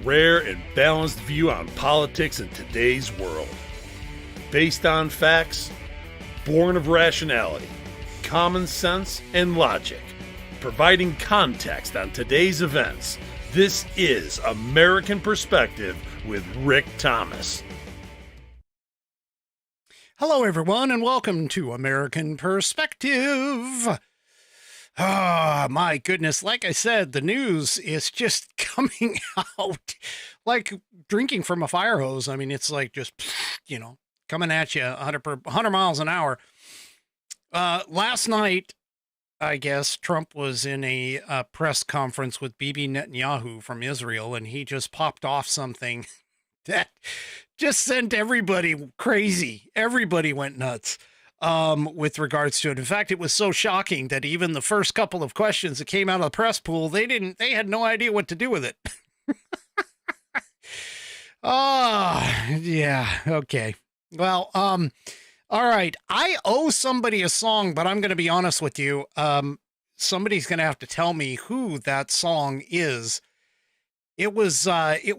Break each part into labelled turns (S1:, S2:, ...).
S1: rare and balanced view on politics in today's world. Based on facts, born of rationality, common sense, and logic, providing context on today's events, this is American Perspective with Rick Thomas.
S2: Hello, everyone, and welcome to American Perspective. My goodness. Like I said, the news is just coming out like drinking from a fire hose. I mean, it's like just, coming at you 100 miles an hour. Last night, I guess, Trump was in a press conference with Bibi Netanyahu from Israel, and he just popped off something that just sent everybody crazy. Everybody went nuts with regards to it. In fact, it was so shocking that even the first couple of questions that came out of the press pool, they had no idea what to do with it. Yeah. Okay. Well, all right. I owe somebody a song, but I'm going to be honest with you. Somebody's going to have to tell me who that song is. It was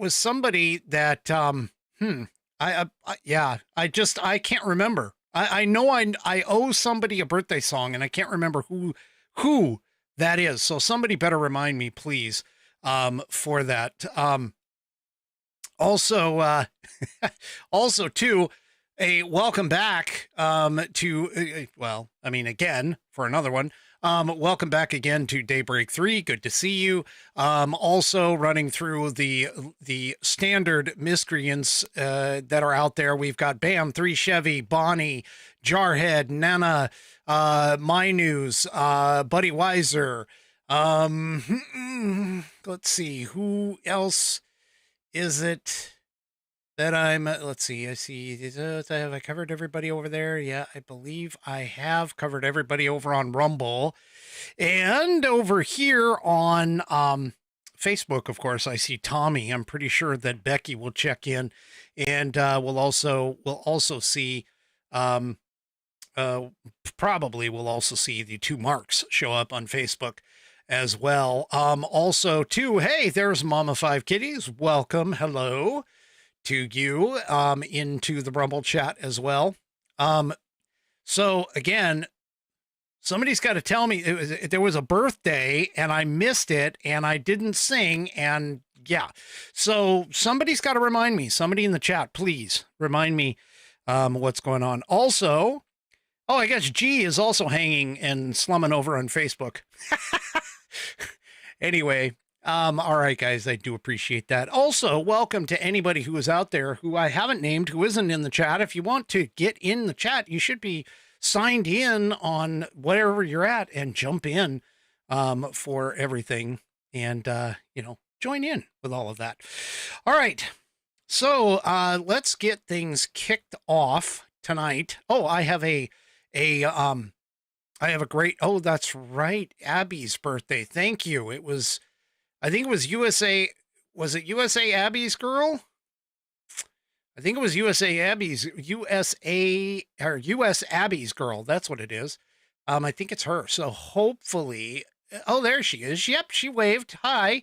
S2: somebody that, I can't remember. I know I owe somebody a birthday song, and I can't remember who that is. So somebody better remind me, please, for that. Also too, a welcome back, again, for another one. Welcome back again to Daybreak 3. Good to see you. Also running through the standard miscreants that are out there. We've got Bam, 3 Chevy, Bonnie, Jarhead, Nana, My News, Buddy Weiser. Let's see, who else is it that let's see, I see, have I covered everybody over there? Yeah, I believe I have covered everybody over on Rumble. And over here on Facebook, of course, I see Tommy. I'm pretty sure that Becky will check in, and we'll also see, probably we'll also see the 2 Marks show up on Facebook as well. Also too, hey, there's Mama 5 Kitties. Welcome. Hello to you into the Rumble chat as well. So again, somebody's got to tell me there was a birthday and I missed it and I didn't sing, and yeah. So somebody's got to remind me. Somebody in the chat, please remind me what's going on. Also, I guess G is also hanging and slumming over on Facebook. Anyway, all right, guys, I do appreciate that. Also, welcome to anybody who is out there who I haven't named, who isn't in the chat. If you want to get in the chat, you should be signed in on wherever you're at and jump in for everything and, join in with all of that. All right. So let's get things kicked off tonight. Oh, I have a great, that's right, Abby's birthday. Thank you. I think it was USA. Was it USA Abby's girl? I think it was US Abby's girl. That's what it is. I think it's her. So hopefully, there she is. Yep. She waved. Hi.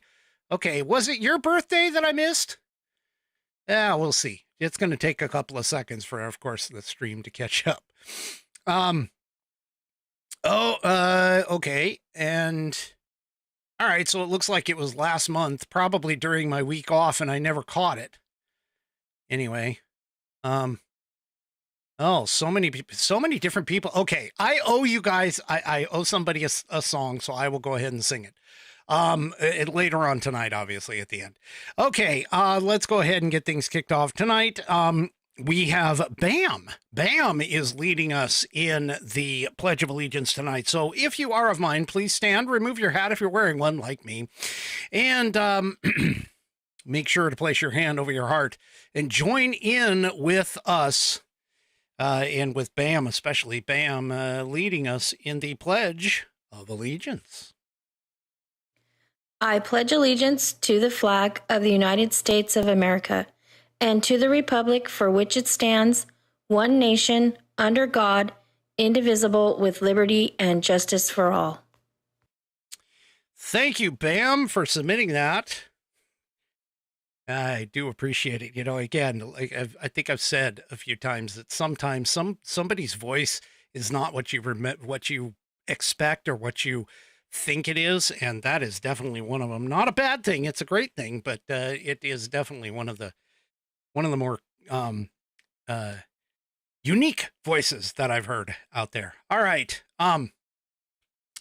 S2: Okay. Was it your birthday that I missed? Yeah, we'll see. It's going to take a couple of seconds for, of course, the stream to catch up. Okay. And all right. So it looks like it was last month, probably during my week off, and I never caught it. Anyway, so many different people. Okay. I owe you guys, I owe somebody a song, so I will go ahead and sing it. Later on tonight, obviously at the end. Okay. Let's go ahead and get things kicked off tonight. We have Bam. Bam is leading us in the Pledge of Allegiance tonight. So if you are of mine, please stand, remove your hat if you're wearing one like me, and make sure to place your hand over your heart and join in with us and with Bam, especially Bam, leading us in the Pledge of Allegiance.
S3: I pledge allegiance to the flag of the United States of America and to the republic for which it stands, one nation, under God, indivisible, with liberty and justice for all.
S2: Thank you, Bam, for submitting that. I do appreciate it. You know, again, like I think I've said a few times that sometimes somebody's voice is not what what you expect or what you think it is, and that is definitely one of them. Not a bad thing; it's a great thing, but it is definitely one of the more uh, unique voices that I've heard out there. All right,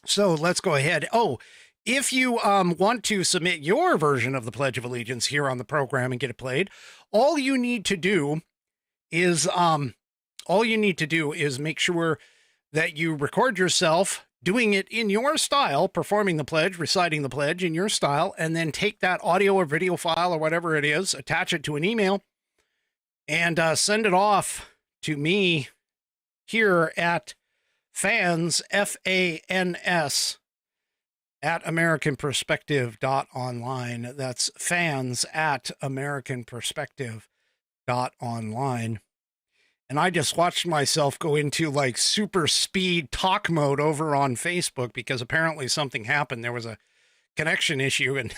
S2: so let's go ahead. Oh, if you want to submit your version of the Pledge of Allegiance here on the program and get it played, all you need to do is make sure that you record yourself doing it in your style, performing the pledge, reciting the pledge in your style, and then take that audio or video file or whatever it is, attach it to an email, and send it off to me here at fans, FANS, at AmericanPerspective.online. That's fans at AmericanPerspective.online. And I just watched myself go into like super speed talk mode over on Facebook because apparently something happened. There was a connection issue and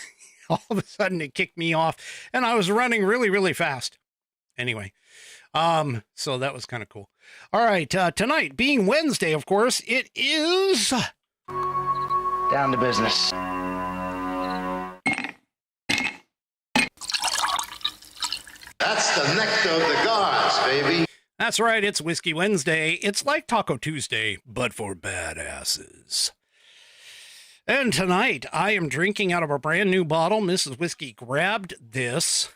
S2: all of a sudden it kicked me off and I was running really, really fast. Anyway, so that was kind of cool. All right, tonight being Wednesday, of course, it is
S4: down to business.
S5: That's the nectar of the gods, baby.
S2: That's right, it's Whiskey Wednesday. It's like Taco Tuesday, but for badasses. And tonight, I am drinking out of a brand new bottle. Mrs. Whiskey grabbed this.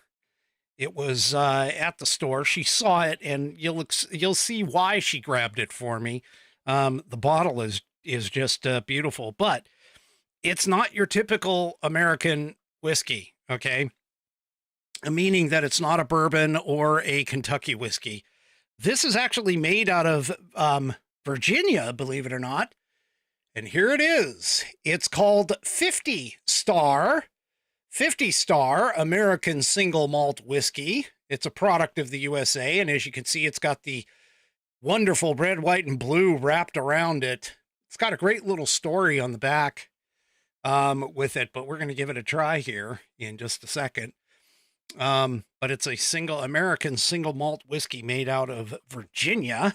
S2: It was at the store. She saw it, and you'll see why she grabbed it for me. The bottle is just beautiful, but it's not your typical American whiskey, okay? Meaning that it's not a bourbon or a Kentucky whiskey. This is actually made out of Virginia, believe it or not. And here it is. It's called 50 Star American Single Malt Whiskey. It's a product of the USA. And as you can see, it's got the wonderful red, white, and blue wrapped around it. It's got a great little story on the back with it, but we're going to give it a try here in just a second. But it's a American single malt whiskey made out of Virginia.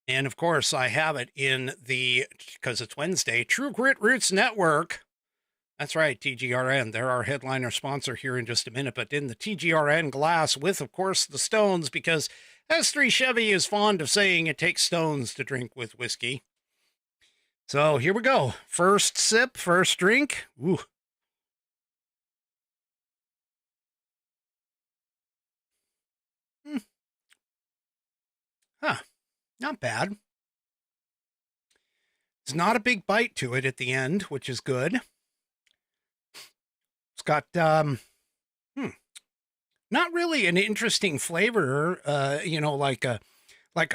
S2: And of course I have it in because it's Wednesday, True Grit Roots Network. That's right, TGRN. They're our headliner sponsor here in just a minute, but in the TGRN glass with, of course, the stones, because S3 Chevy is fond of saying it takes stones to drink with whiskey. So here we go. First sip, first drink. Ooh. Huh, not bad. It's not a big bite to it at the end, which is good. It's got, not really an interesting flavor, like a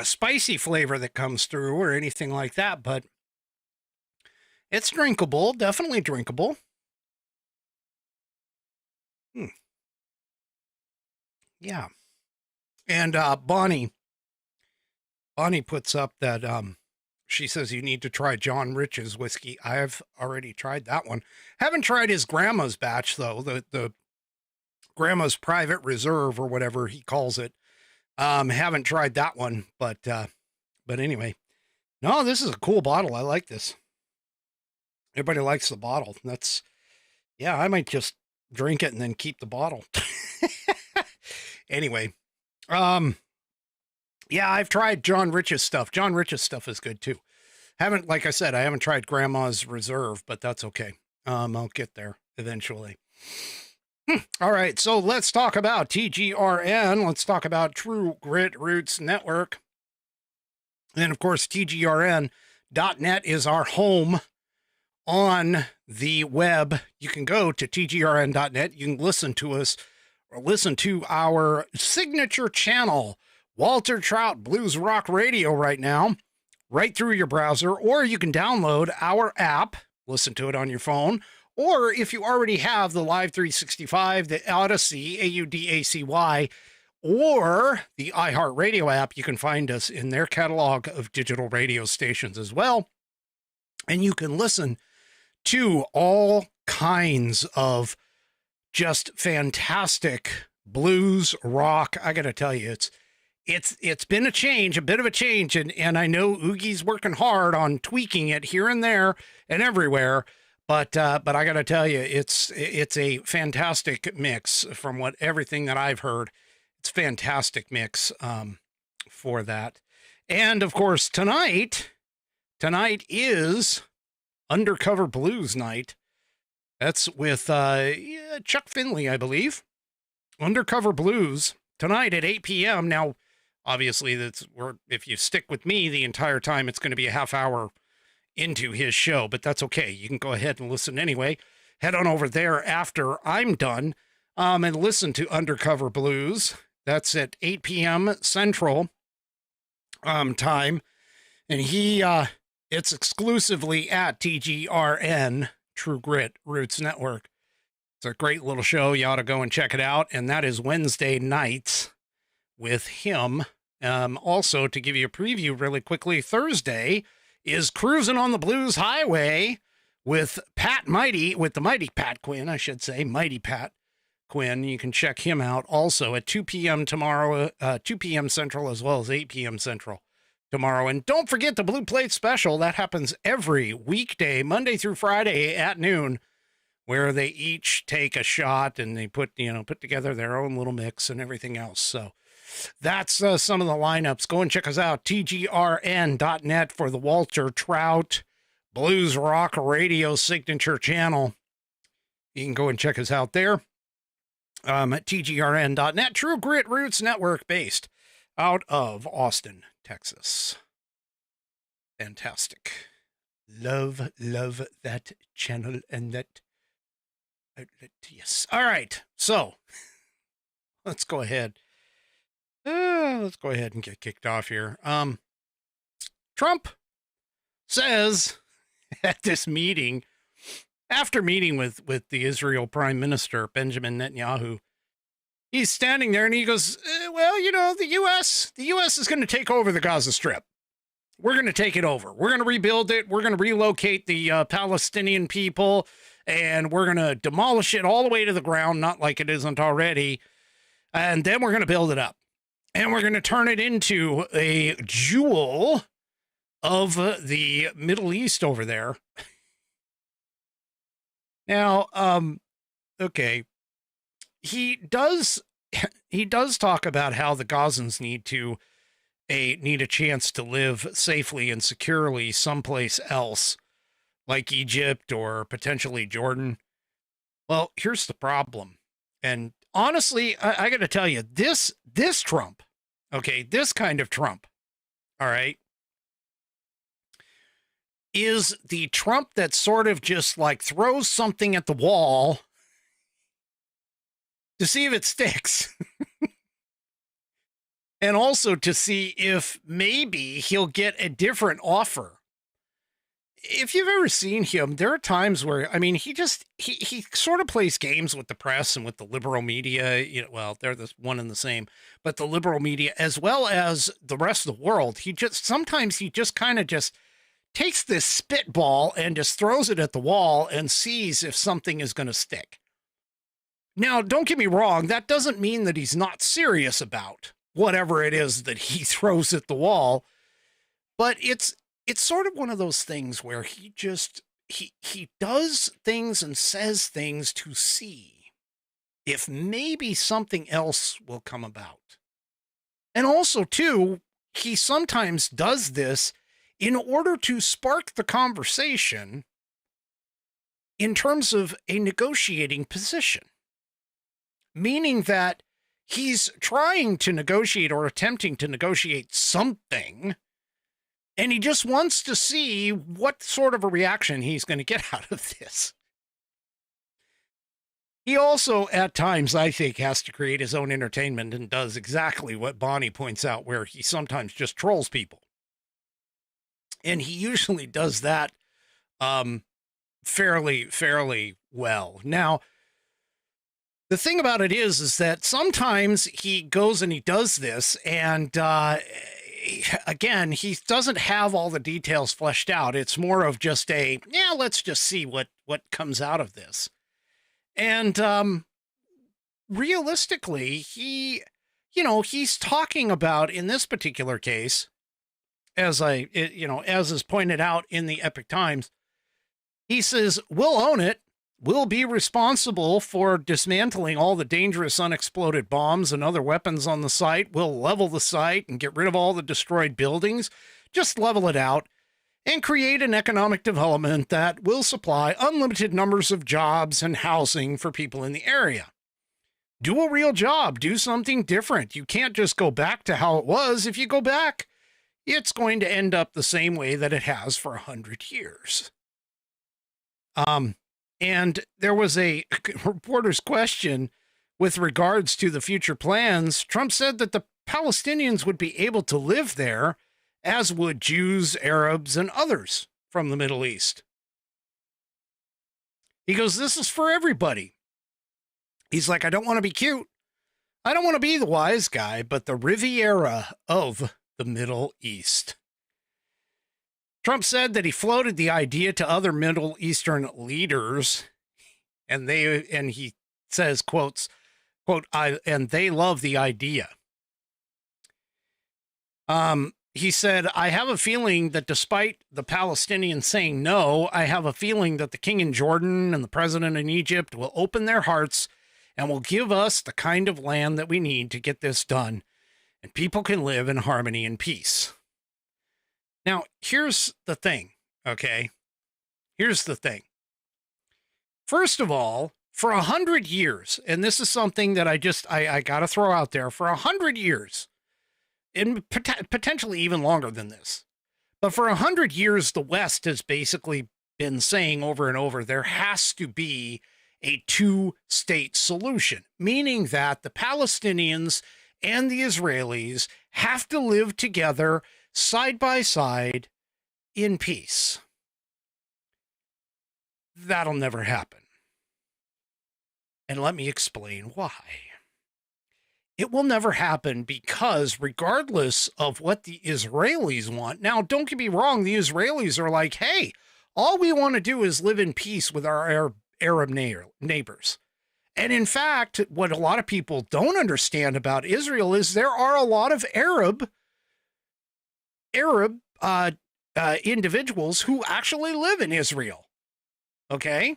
S2: spicy flavor that comes through or anything like that, but it's drinkable, definitely drinkable. Yeah. And Bonnie puts up that she says you need to try John Rich's whiskey. I've already tried that one. Haven't tried his grandma's batch though, the grandma's private reserve or whatever he calls it. Haven't tried that one, but anyway. No, this is a cool bottle. I like this. Everybody likes the bottle. I might just drink it and then keep the bottle. Anyway, yeah, I've tried John Rich's stuff. John Rich's stuff is good too. Like I said, I haven't tried Grandma's Reserve, but that's okay. I'll get there eventually. All right, so let's talk about TGRN. Let's talk about True Grit Roots Network. And of course, TGRN.net is our home on the web. You can go to TGRN.net. You can listen to us or listen to our signature channel, Walter Trout Blues Rock Radio right now, right through your browser, or you can download our app, listen to it on your phone, or if you already have the Live 365, the Odyssey, AUDACY, or the iHeartRadio app, you can find us in their catalog of digital radio stations as well. And you can listen to all kinds of just fantastic blues rock. I got to tell you, it's been a bit of a change. And I know Oogie's working hard on tweaking it here and there and everywhere. But I got to tell you, it's a fantastic mix from everything that I've heard. It's a fantastic mix for that. And of course, tonight is Undercover Blues Night. That's with Chuck Finley, I believe. Undercover Blues tonight at 8 p.m. Now, obviously, if you stick with me the entire time, it's going to be a half hour into his show, but that's okay. You can go ahead and listen anyway. Head on over there after I'm done and listen to Undercover Blues. That's at 8 p.m. Central time. And it's exclusively at TGRN, True Grit Roots Network. It's a great little show. You ought to go and check it out. And that is Wednesday nights with him. Also, to give you a preview really quickly, Thursday is Cruising on the Blues Highway with the Mighty Pat Quinn, I should say, Mighty Pat Quinn. You can check him out also at 2 p.m. tomorrow, 2 p.m. Central, as well as 8 p.m. Central tomorrow. And don't forget the Blue Plate Special. That happens every weekday, Monday through Friday at noon, where they each take a shot and they put together their own little mix and everything else. So that's some of the lineups. Go and check us out, tgrn.net, for the Walter Trout Blues Rock Radio signature channel. You can go and check us out there at tgrn.net. True Grit Roots Network, based out of Austin, Texas. Fantastic. Love that channel and that outlet. Yes. All right. So let's go ahead. Let's go ahead and get kicked off here. Trump says at this meeting, after meeting with the Israel Prime Minister, Benjamin Netanyahu, he's standing there and he goes, well, the U.S. is going to take over the Gaza Strip. We're going to take it over. We're going to rebuild it. We're going to relocate the Palestinian people, and we're going to demolish it all the way to the ground, not like it isn't already. And then we're going to build it up. And we're going to turn it into a jewel of the Middle East over there. Now, okay, he does talk about how the Gazans need a chance to live safely and securely someplace else, like Egypt or potentially Jordan. Well, here's the problem. And honestly, I got to tell you, this Trump, okay, this kind of Trump, all right, is the Trump that sort of just like throws something at the wall to see if it sticks. And also to see if maybe he'll get a different offer. If you've ever seen him, there are times where, I mean, he sort of plays games with the press and with the liberal media. Well, they're the one and the same, but the liberal media as well as the rest of the world. Sometimes he just kind of just takes this spitball and just throws it at the wall and sees if something is going to stick. Now, don't get me wrong. That doesn't mean that he's not serious about whatever it is that he throws at the wall, but it's sort of one of those things where he does things and says things to see if maybe something else will come about. And also, too, he sometimes does this in order to spark the conversation in terms of a negotiating position, meaning that he's trying to negotiate or attempting to negotiate something, and he just wants to see what sort of a reaction he's going to get out of this. He also, at times, I think, has to create his own entertainment and does exactly what Bonnie points out, where he sometimes just trolls people. And he usually does that fairly well. Now, the thing about it is that sometimes he goes and he does this, and again, he doesn't have all the details fleshed out. It's more of just let's just see what comes out of this. And realistically, he's talking about, in this particular case, as is pointed out in the Epic Times, he says, we'll own it. We'll be responsible for dismantling all the dangerous unexploded bombs and other weapons on the site. We'll level the site and get rid of all the destroyed buildings. Just level it out and create an economic development that will supply unlimited numbers of jobs and housing for people in the area. Do a real job. Do something different. You can't just go back to how it was. If you go back, it's going to end up the same way that it has for 100 years. And there was a reporter's question with regards to the future plans. Trump said that the Palestinians would be able to live there, as would Jews, Arabs, and others from the Middle East. He goes, this is for everybody. He's like, I don't want to be cute. I don't want to be the wise guy, but the Riviera of the Middle East. Trump said that he floated the idea to other Middle Eastern leaders, and he says, quote, and they love the idea. He said, I have a feeling that despite the Palestinians saying no, I have a feeling that the king in Jordan and the president in Egypt will open their hearts and will give us the kind of land that we need to get this done, and people can live in harmony and peace. Now, here's the thing, okay? Here's the thing. First of all, for 100 years, and this is something that I got to throw out there, for 100 years, and potentially even longer than this, but for 100 years, the West has basically been saying over and over, there has to be a two-state solution, meaning that the Palestinians and the Israelis have to live together side by side in peace. That'll never happen. And let me explain why. It will never happen because regardless of what the Israelis want, now don't get me wrong, the Israelis are like, hey, all we want to do is live in peace with our Arab neighbors. And in fact, what a lot of people don't understand about Israel is there are a lot of Arab individuals who actually live in Israel. Okay?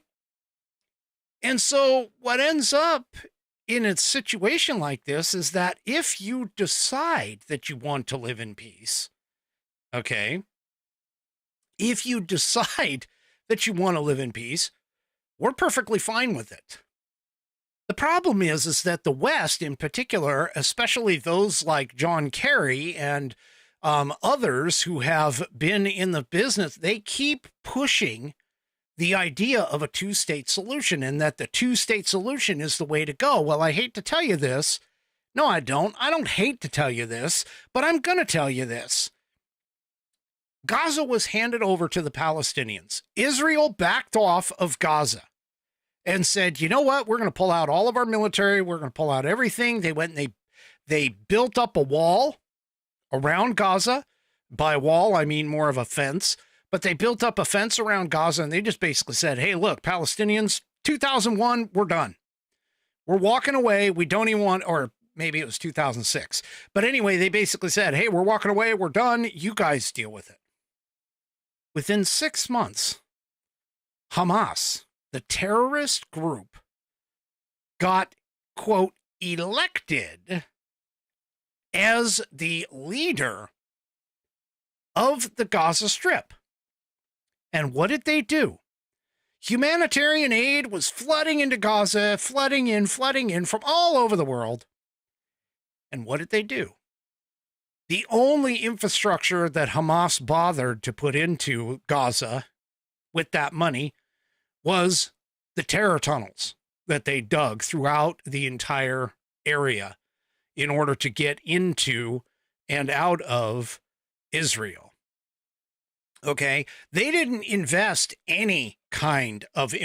S2: And so what ends up in a situation like this is that if you decide that you want to live in peace, okay, if you decide that you want to live in peace, we're perfectly fine with it. The problem is that the West in particular, especially those like John Kerry and others who have been in the business, they keep pushing the idea of a two-state solution and that the two-state solution is the way to go. Well, I hate to tell you this. No, I don't. I don't hate to tell you this, but I'm going to tell you this. Gaza was handed over to the Palestinians. Israel backed off of Gaza and said, you know what? We're going to pull out all of our military. We're going to pull out everything. They went and they built up a wall around Gaza. By wall, I mean more of a fence. But they built up a fence around Gaza, and they just basically said, hey, look, Palestinians, 2001, we're done. We're walking away. We don't even want, or maybe it was 2006. But anyway, they basically said, hey, we're walking away. We're done. You guys deal with it. Within 6 months, Hamas, the terrorist group, got, quote, elected as the leader of the Gaza Strip. And what did they do? Humanitarian aid was flooding into Gaza, flooding in from all over the world. And what did they do? The only infrastructure that Hamas bothered to put into Gaza with that money was the terror tunnels that they dug throughout the entire area in order to get into and out of Israel. Okay, they didn't invest any kind of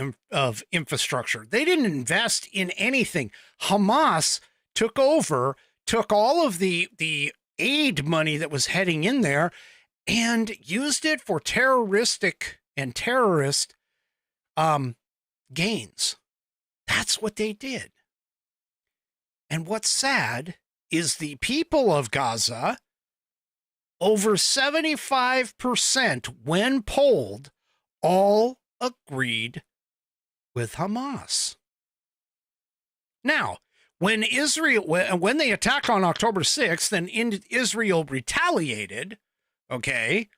S2: infrastructure. They didn't invest in anything. Hamas took over, took all of the aid money that was heading in there and used it for terrorist gains. That's what they did. And what's sad is the people of Gaza, over 75% when polled, all agreed with Hamas. Now, when they attacked on October 6th and Israel retaliated, okay,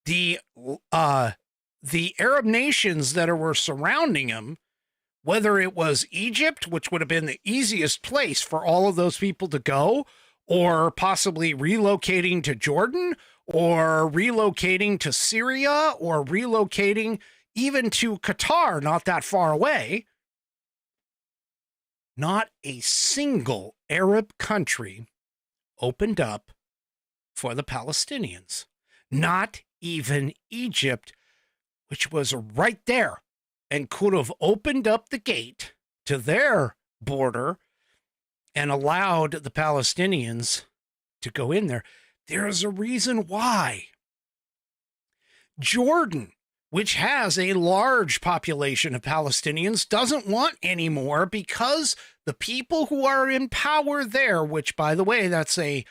S2: the Arab nations that were surrounding them, whether it was Egypt, which would have been the easiest place for all of those people to go, or possibly relocating to Jordan, or relocating to Syria, or relocating even to Qatar, not that far away, not a single Arab country opened up for the Palestinians. Not even Egypt, which was right there and could have opened up the gate to their border and allowed the Palestinians to go in there. There's a reason why. Jordan, which has a large population of Palestinians, doesn't want any more because the people who are in power there, which, by the way, that's I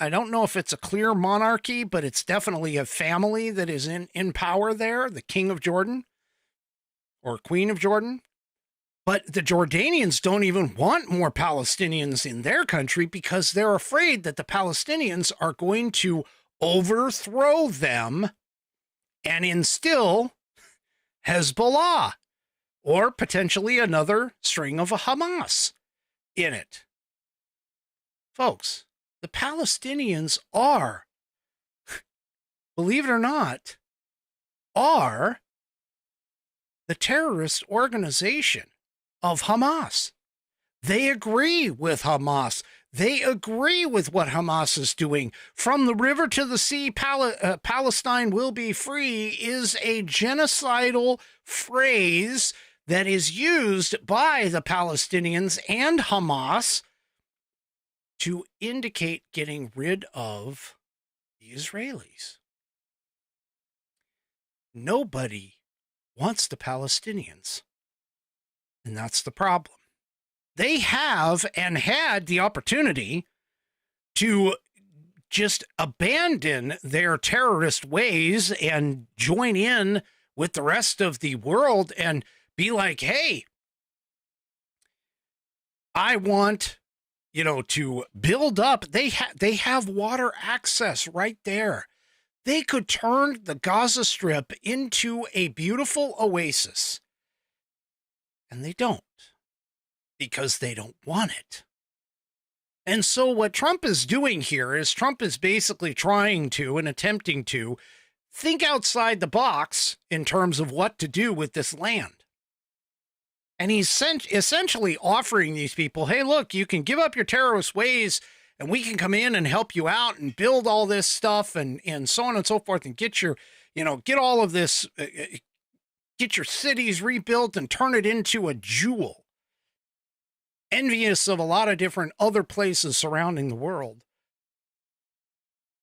S2: don't know if it's a clear monarchy, but it's definitely a family that is in power there, the king of Jordan or queen of Jordan. But the Jordanians don't even want more Palestinians in their country because they're afraid that the Palestinians are going to overthrow them and instill Hezbollah or potentially another string of a Hamas in it. Folks, the Palestinians are, believe it or not, are the terrorist organization of Hamas. They agree with Hamas. They agree with what Hamas is doing. From the river to the sea, Palestine will be free is a genocidal phrase that is used by the Palestinians and Hamas to indicate getting rid of the Israelis. Nobody wants the Palestinians. And that's the problem. They have and had the opportunity to just abandon their terrorist ways and join in with the rest of the world and be like, hey, I want, to build up. They have water access right there. They could turn the Gaza Strip into a beautiful oasis. And they don't, because they don't want it. And so what Trump is doing here is Trump is basically trying to and attempting to think outside the box in terms of what to do with this land. And he's essentially offering these people, hey, look, you can give up your terrorist ways and we can come in and help you out and build all this stuff and so on and so forth and get your, get all of this, get your cities rebuilt and turn it into a jewel. Envious of a lot of different other places surrounding the world.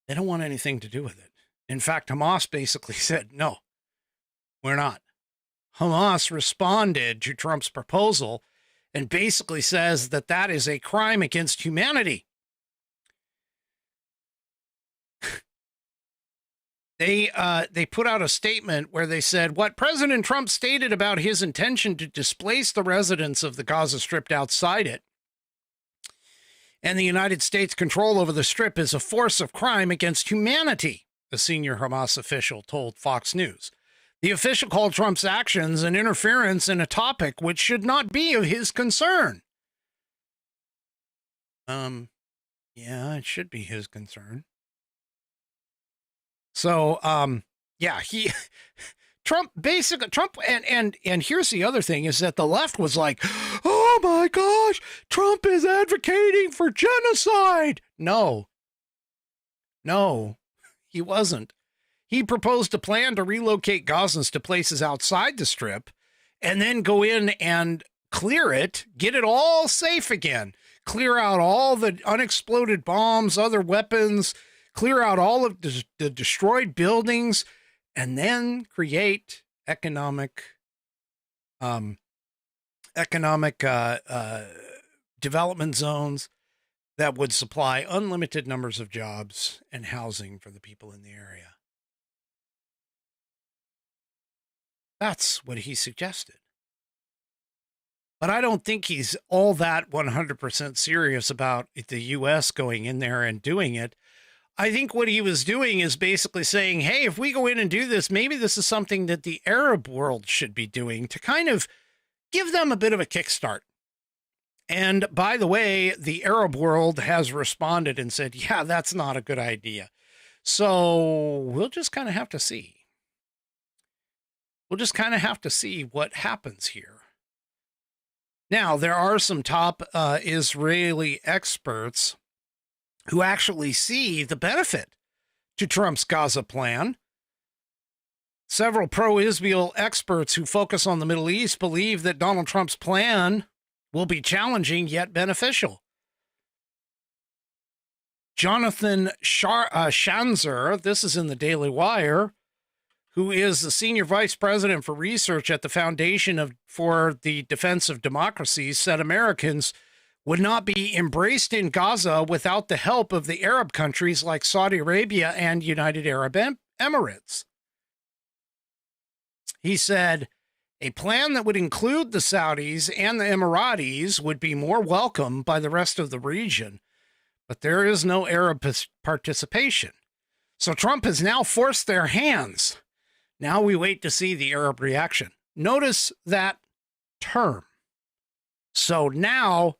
S2: They don't want anything to do with it. In fact, Hamas basically said, no, we're not. Hamas responded to Trump's proposal and basically says that that is a crime against humanity. They put out a statement where they said what President Trump stated about his intention to displace the residents of the Gaza Strip outside it and the United States' control over the Strip is a force of crime against humanity, a senior Hamas official told Fox News. The official called Trump's actions an interference in a topic which should not be of his concern. Yeah, it should be his concern. So, Trump and here's the other thing is that the left was like, oh my gosh, Trump is advocating for genocide. No, he wasn't. He proposed a plan to relocate Gazans to places outside the Strip and then go in and clear it, get it all safe again, clear out all the unexploded bombs, other weapons, clear out all of the destroyed buildings, and then create economic economic development zones that would supply unlimited numbers of jobs and housing for the people in the area. That's what he suggested. But I don't think he's all that 100% serious about the U.S. going in there and doing it. I think what he was doing is basically saying, hey, if we go in and do this, maybe this is something that the Arab world should be doing to kind of give them a bit of a kickstart. And by the way, the Arab world has responded and said, yeah, that's not a good idea. So we'll just kind of have to see. We'll just kind of have to see what happens here. Now, there are some top Israeli experts who actually see the benefit to Trump's Gaza plan. Several pro-Israel experts who focus on the Middle East believe that Donald Trump's plan will be challenging yet beneficial. Jonathan Schanzer, this is in the Daily Wire, who is the senior vice president for research at the Foundation for the Defense of Democracy, said Americans would not be embraced in Gaza without the help of the Arab countries like Saudi Arabia and United Arab Emirates. He said, a plan that would include the Saudis and the Emiratis would be more welcome by the rest of the region, but there is no Arab participation. So Trump has now forced their hands. Now we wait to see the Arab reaction. Notice that term. So now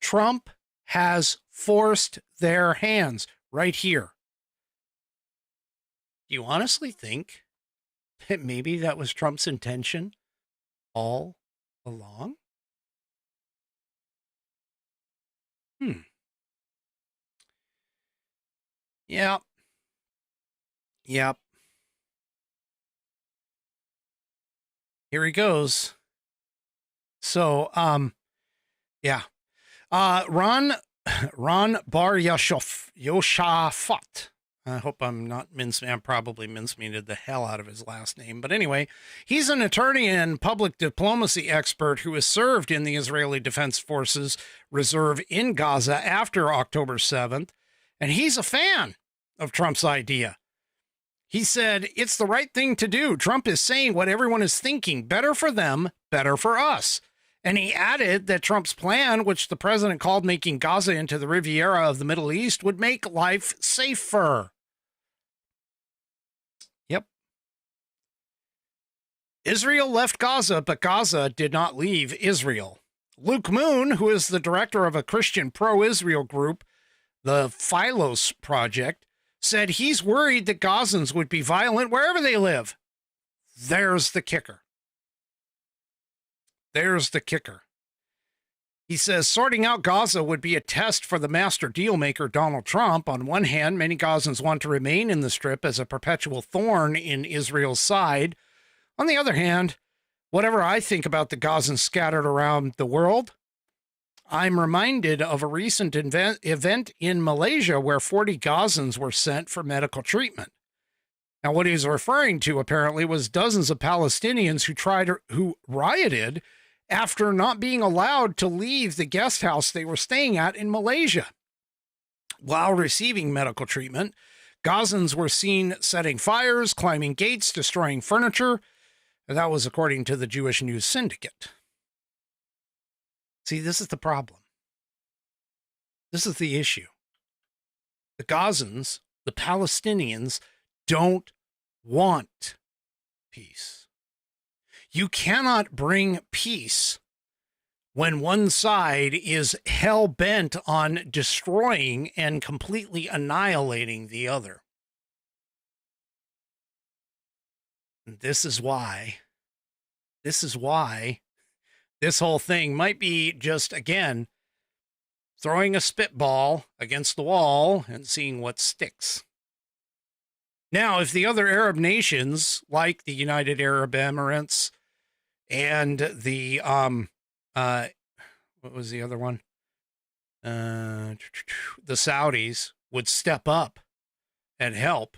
S2: Trump has forced their hands right here. Do you honestly think that maybe that was Trump's intention all along? Yep. Here he goes. So, yeah. Ron Bar Yoshafat. I hope I'm not I'm probably mincemeated the hell out of his last name. But anyway, he's an attorney and public diplomacy expert who has served in the Israeli Defense Forces Reserve in Gaza after October 7th. And he's a fan of Trump's idea. He said, it's the right thing to do. Trump is saying what everyone is thinking. Better for them, better for us. And he added that Trump's plan, which the president called making Gaza into the Riviera of the Middle East, would make life safer. Yep. Israel left Gaza, but Gaza did not leave Israel. Luke Moon, who is the director of a Christian pro-Israel group, the Philos Project, said he's worried that Gazans would be violent wherever they live. There's the kicker. He says sorting out Gaza would be a test for the master deal maker, Donald Trump. On one hand, many Gazans want to remain in the Strip as a perpetual thorn in Israel's side. On the other hand, whatever I think about the Gazans scattered around the world, I'm reminded of a recent event in Malaysia where 40 Gazans were sent for medical treatment. Now, what he was referring to apparently was dozens of Palestinians who rioted after not being allowed to leave the guest house they were staying at in Malaysia. While receiving medical treatment, Gazans were seen setting fires, climbing gates, destroying furniture. And that was according to the Jewish News Syndicate. See, this is the problem. This is the issue. The Gazans, the Palestinians, don't want peace. You cannot bring peace when one side is hell-bent on destroying and completely annihilating the other. And this is why this whole thing might be just, again, throwing a spitball against the wall and seeing what sticks. Now, if the other Arab nations, like the United Arab Emirates and the, what was the other one? The Saudis would step up and help,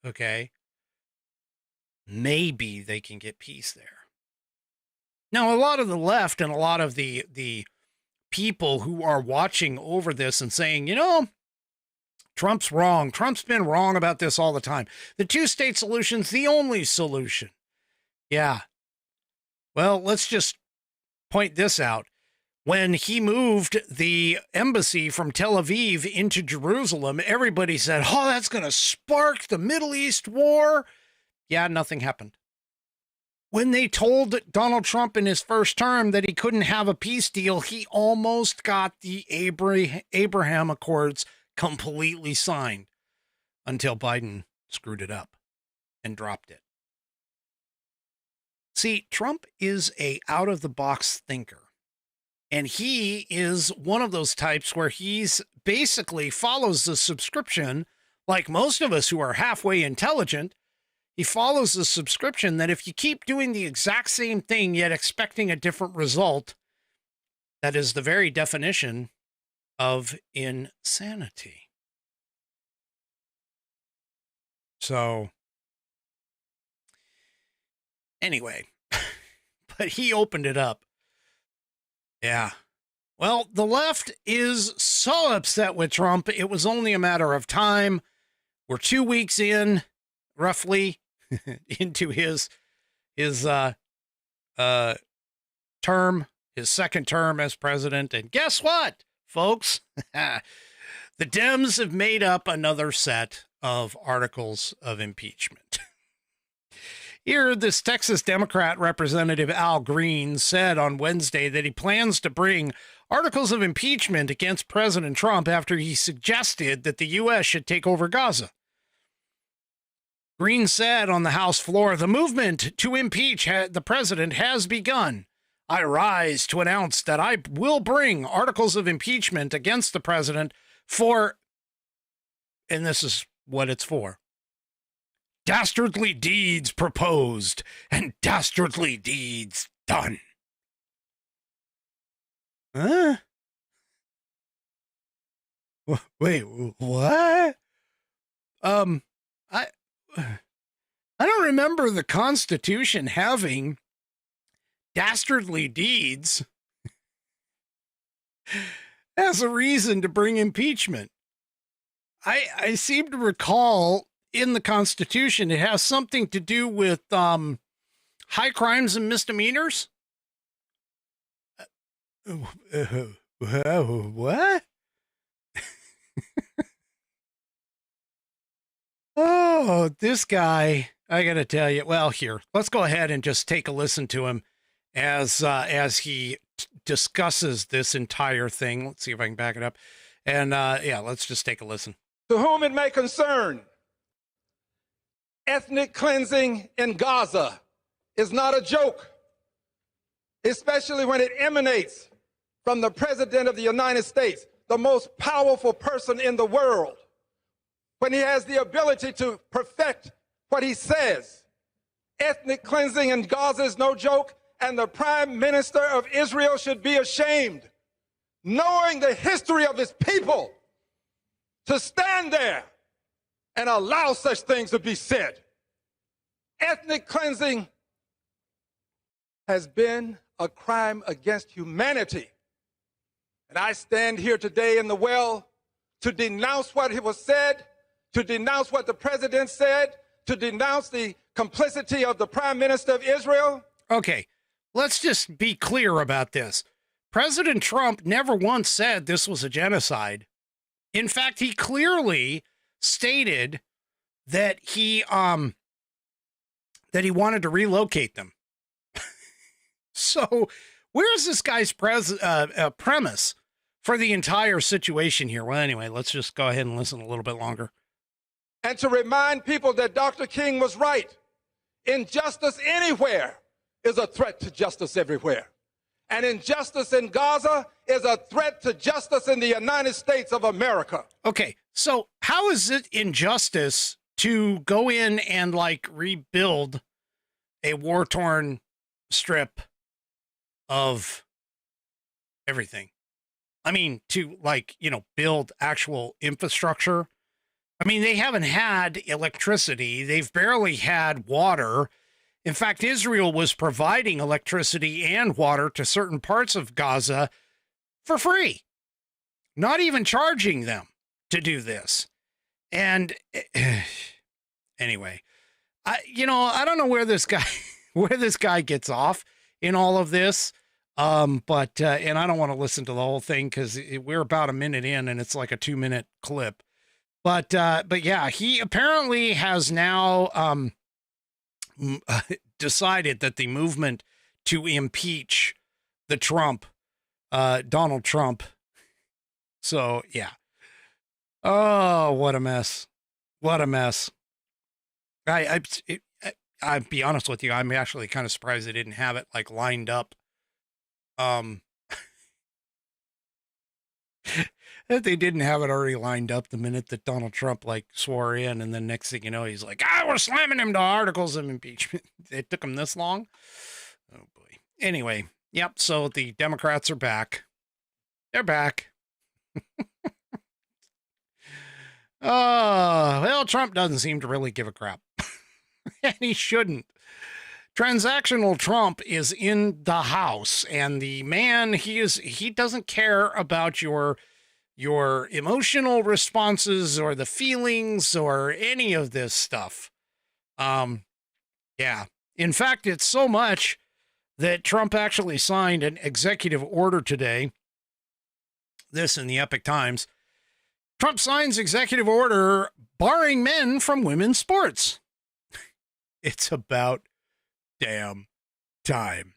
S2: okay, maybe they can get peace there. Now, a lot of the left and a lot of the people who are watching over this and saying, you know, Trump's wrong. Trump's been wrong about this all the time. The two-state solution's the only solution. Yeah. Well, let's just point this out. When he moved the embassy from Tel Aviv into Jerusalem, everybody said, oh, that's going to spark the Middle East war. Yeah, nothing happened. When they told Donald Trump in his first term that he couldn't have a peace deal, he almost got the Abraham Accords completely signed until Biden screwed it up and dropped it. See, Trump is a out-of-the-box thinker. And he is one of those types where he's basically follows the subscription, like most of us who are halfway intelligent. He follows the subscription that if you keep doing the exact same thing, yet expecting a different result, that is the very definition of insanity. So, anyway, but he opened it up. Yeah. Well, the left is so upset with Trump, it was only a matter of time. We're 2 weeks in, roughly, into his term, his second term as president. And guess what, folks? The Dems have made up another set of articles of impeachment. Here, this Texas Democrat Representative Al Green said on Wednesday that he plans to bring articles of impeachment against President Trump after he suggested that the U.S. should take over Gaza. Green said on the House floor, the movement to impeach the president has begun. I rise to announce that I will bring articles of impeachment against the president for, and this is what it's for, dastardly deeds proposed and dastardly deeds done. Huh? Wait, what? I don't remember the Constitution having dastardly deeds as a reason to bring impeachment. I seem to recall in the Constitution, it has something to do with high crimes and misdemeanors. What? Oh, this guy, I got to tell you. Well, here, let's go ahead and just take a listen to him as he discusses this entire thing. Let's see if I can back it up. And yeah, let's just take a listen.
S6: To whom it may concern, ethnic cleansing in Gaza is not a joke, especially when it emanates from the President of the United States, the most powerful person in the world, when he has the ability to perfect what he says. Ethnic cleansing in Gaza is no joke, and the Prime Minister of Israel should be ashamed, knowing the history of his people, to stand there and allow such things to be said. Ethnic cleansing has been a crime against humanity. And I stand here today in the well to denounce what was said, to denounce what the president said, to denounce the complicity of the Prime Minister of Israel.
S2: Okay, let's just be clear about this. President Trump never once said this was a genocide. In fact, he clearly stated that he wanted to relocate them. So where's this guy's premise for the entire situation here? Well, anyway, let's just go ahead and listen a little bit longer.
S6: And to remind people that Dr. King was right. Injustice anywhere is a threat to justice everywhere. And injustice in Gaza is a threat to justice in the United States of America.
S2: Okay, so how is it injustice to go in and like rebuild a war-torn strip of everything? I mean, to like, you know, build actual infrastructure. I mean, they haven't had electricity. They've barely had water. In fact, Israel was providing electricity and water to certain parts of Gaza for free, not even charging them to do this. And anyway, I don't know where this guy gets off in all of this. But and I don't want to listen to the whole thing because we're about a minute in and it's like a 2-minute clip. But yeah, he apparently has now decided that the movement to impeach the Donald Trump. So yeah. Oh, what a mess. What a mess. I'll be honest with you. I'm actually kind of surprised they didn't have it like lined up. That they didn't have it already lined up the minute that Donald Trump like swore in, and then next thing you know, he's like, we're slamming him to articles of impeachment. It took him this long. Oh boy. Anyway, yep. So the Democrats are back. They're back. Well, Trump doesn't seem to really give a crap. And he shouldn't. Transactional Trump is in the house, and the man, he doesn't care about your emotional responses or the feelings or any of this stuff. Yeah. In fact, it's so much that Trump actually signed an executive order today. This in the Epic Times. Trump signs executive order barring men from women's sports. It's about damn time.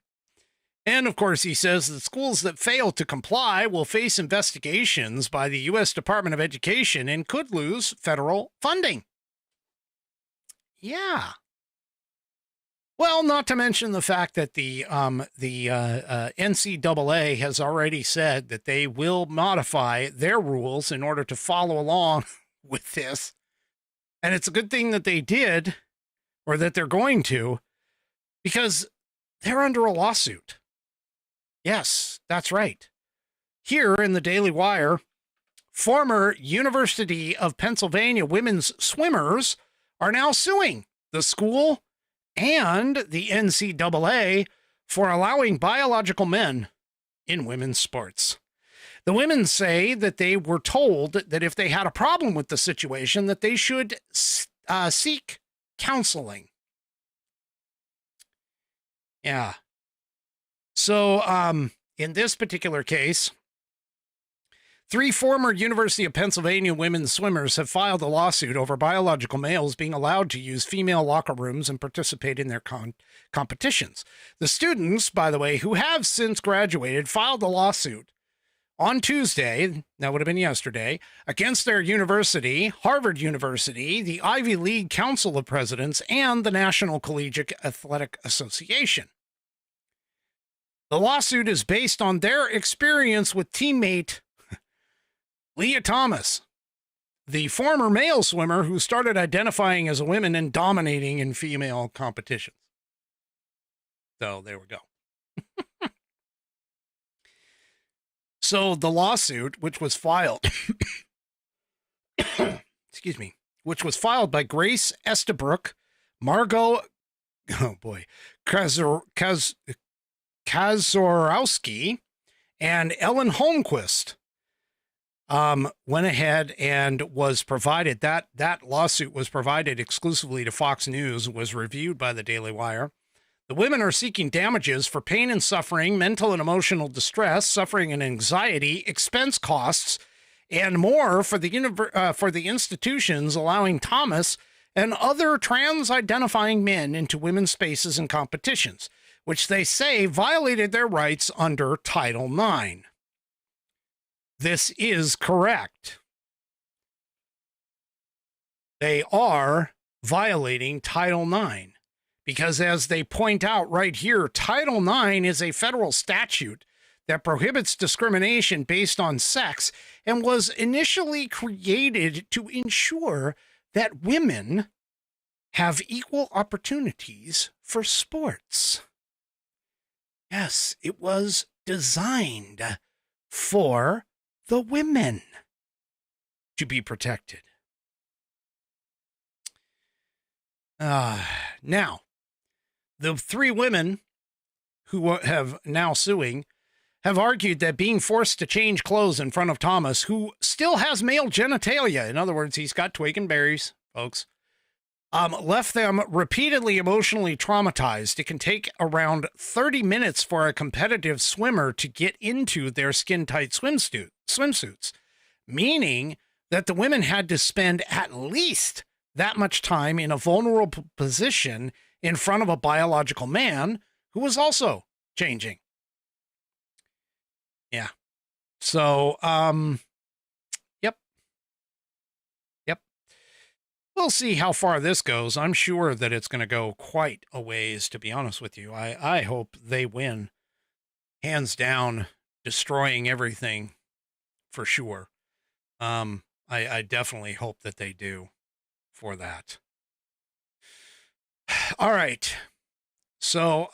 S2: And of course, he says that schools that fail to comply will face investigations by the U.S. Department of Education and could lose federal funding. Yeah. Well, not to mention the fact that the NCAA has already said that they will modify their rules in order to follow along with this. And it's a good thing that they did, or that they're going to, because they're under a lawsuit. Yes, that's right. Here in the Daily Wire, former University of Pennsylvania women's swimmers are now suing the school and the NCAA for allowing biological men in women's sports. The women say that they were told that if they had a problem with the situation, that they should seek counseling. Yeah. So, in this particular case, 3 former University of Pennsylvania women's swimmers have filed a lawsuit over biological males being allowed to use female locker rooms and participate in their competitions. The students, by the way, who have since graduated, filed a lawsuit on Tuesday, that would have been yesterday, against their university, Harvard University, the Ivy League Council of Presidents, and the National Collegiate Athletic Association. The lawsuit is based on their experience with teammate Leah Thomas, the former male swimmer who started identifying as a woman and dominating in female competitions. So there we go. So the lawsuit, which was filed, excuse me, which was filed by Grace Estabrook, Margot, Kazorowski, and Ellen Holmquist, went ahead and was provided, that lawsuit was provided exclusively to Fox News, was reviewed by the Daily Wire. The women are seeking damages for pain and suffering, mental and emotional distress, suffering and anxiety, expense costs, and more for the institutions allowing Thomas and other trans-identifying men into women's spaces and competitions, which they say violated their rights under Title IX. This is correct. They are violating Title IX. Because as they point out right here, Title IX is a federal statute that prohibits discrimination based on sex and was initially created to ensure that women have equal opportunities for sports. Yes, it was designed for the women to be protected. Now, The three women who have now suing have argued that being forced to change clothes in front of Thomas, who still has male genitalia, in other words, he's got twig and berries, folks, left them repeatedly emotionally traumatized. It can take around 30 minutes for a competitive swimmer to get into their skin-tight swimsuits, meaning that the women had to spend at least that much time in a vulnerable position in front of a biological man who was also changing. Yeah. So, yep. We'll see how far this goes. I'm sure that it's going to go quite a ways, to be honest with you. I hope they win. Hands down, destroying everything for sure. I definitely hope that they do for that. All right. So,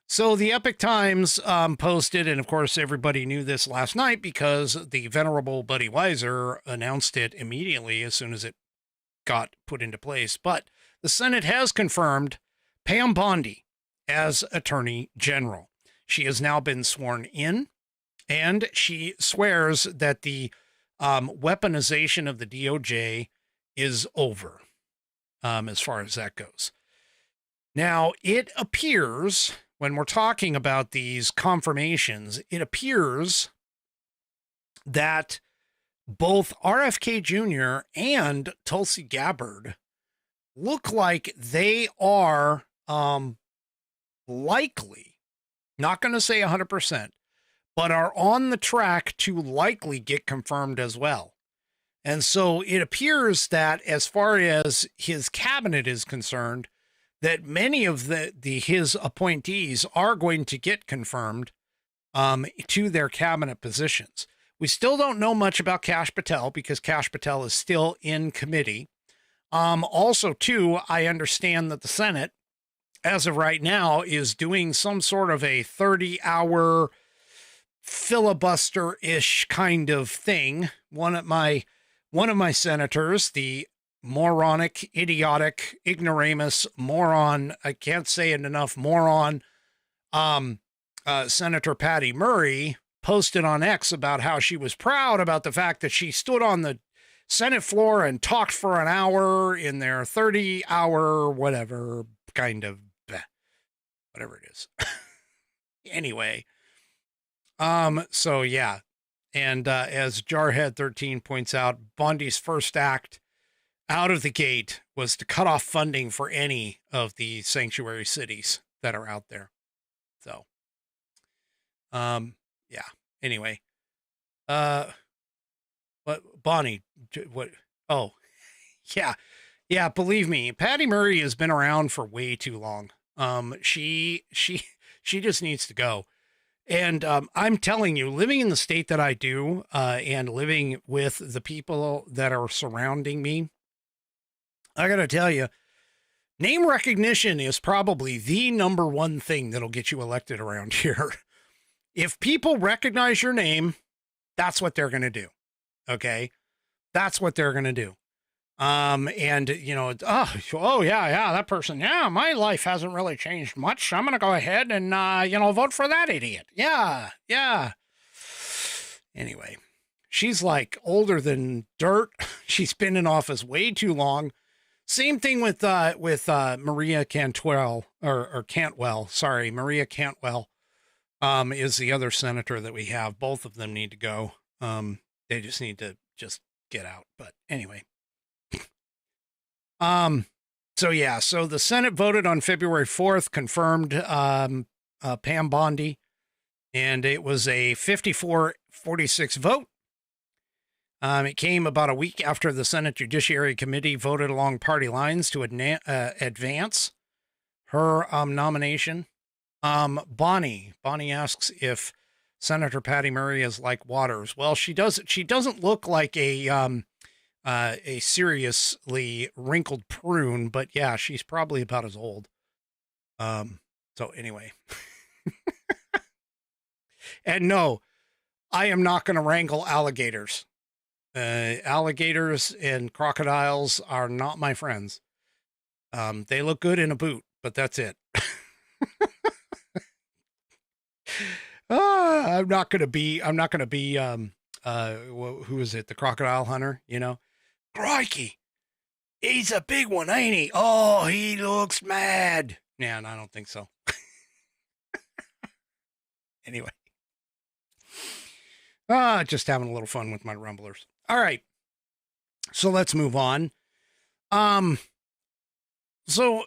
S2: so the Epic Times posted, and of course everybody knew this last night because the venerable Buddy Weiser announced it immediately as soon as it got put into place. But the Senate has confirmed Pam Bondi as Attorney General. She has now been sworn in, and she swears that the weaponization of the DOJ is over, as far as that goes. Now, it appears, when we're talking about these confirmations, it appears that both RFK Jr. and Tulsi Gabbard look like they are likely, not going to say 100%, but are on the track to likely get confirmed as well. And so it appears that as far as his cabinet is concerned, that many of his appointees are going to get confirmed to their cabinet positions. We still don't know much about Kash Patel because Kash Patel is still in committee. Also, too, I understand that the Senate, as of right now, is doing some sort of a 30-hour filibuster-ish kind of thing. One of my senators, the moronic, idiotic, ignoramus, moron, I can't say it enough, moron, Senator Patty Murray, posted on X about how she was proud about the fact that she stood on the Senate floor and talked for an hour in their 30-hour whatever kind of whatever it is. Anyway, so yeah. And as Jarhead 13 points out, Bondi's first act out of the gate was to cut off funding for any of the sanctuary cities that are out there. So, yeah. Anyway, what Bonnie? What? Oh, yeah. Believe me, Patty Murray has been around for way too long. She just needs to go. And I'm telling you, living in the state that I do, and living with the people that are surrounding me, I got to tell you, name recognition is probably the number one thing that'll get you elected around here. If people recognize your name, that's what they're going to do. Okay. That's what they're going to do. And you know, oh yeah, that person. Yeah. My life hasn't really changed much. I'm going to go ahead and, vote for that idiot. Yeah. Anyway, she's like older than dirt. She's been in office way too long. Same thing with Maria Cantwell or Cantwell. Sorry. Maria Cantwell, is the other senator that we have. Both of them need to go. They just need to just get out. But anyway, so the Senate voted on February 4th, confirmed, Pam Bondi, and it was a 54-46 vote. It came about a week after the Senate Judiciary Committee voted along party lines to advance her nomination. Bonnie asks if Senator Patty Murray is like Waters. Well, she doesn't look like a seriously wrinkled prune, but yeah, she's probably about as old. So anyway, and no, I am not going to wrangle alligators. Alligators and crocodiles are not my friends. They look good in a boot, but that's it. I'm not going to be, who is it? The crocodile hunter, you know? Crikey. He's a big one, ain't he? Oh, he looks mad. Yeah, I don't think so. Anyway. Just having a little fun with my rumblers. All right. So let's move on. So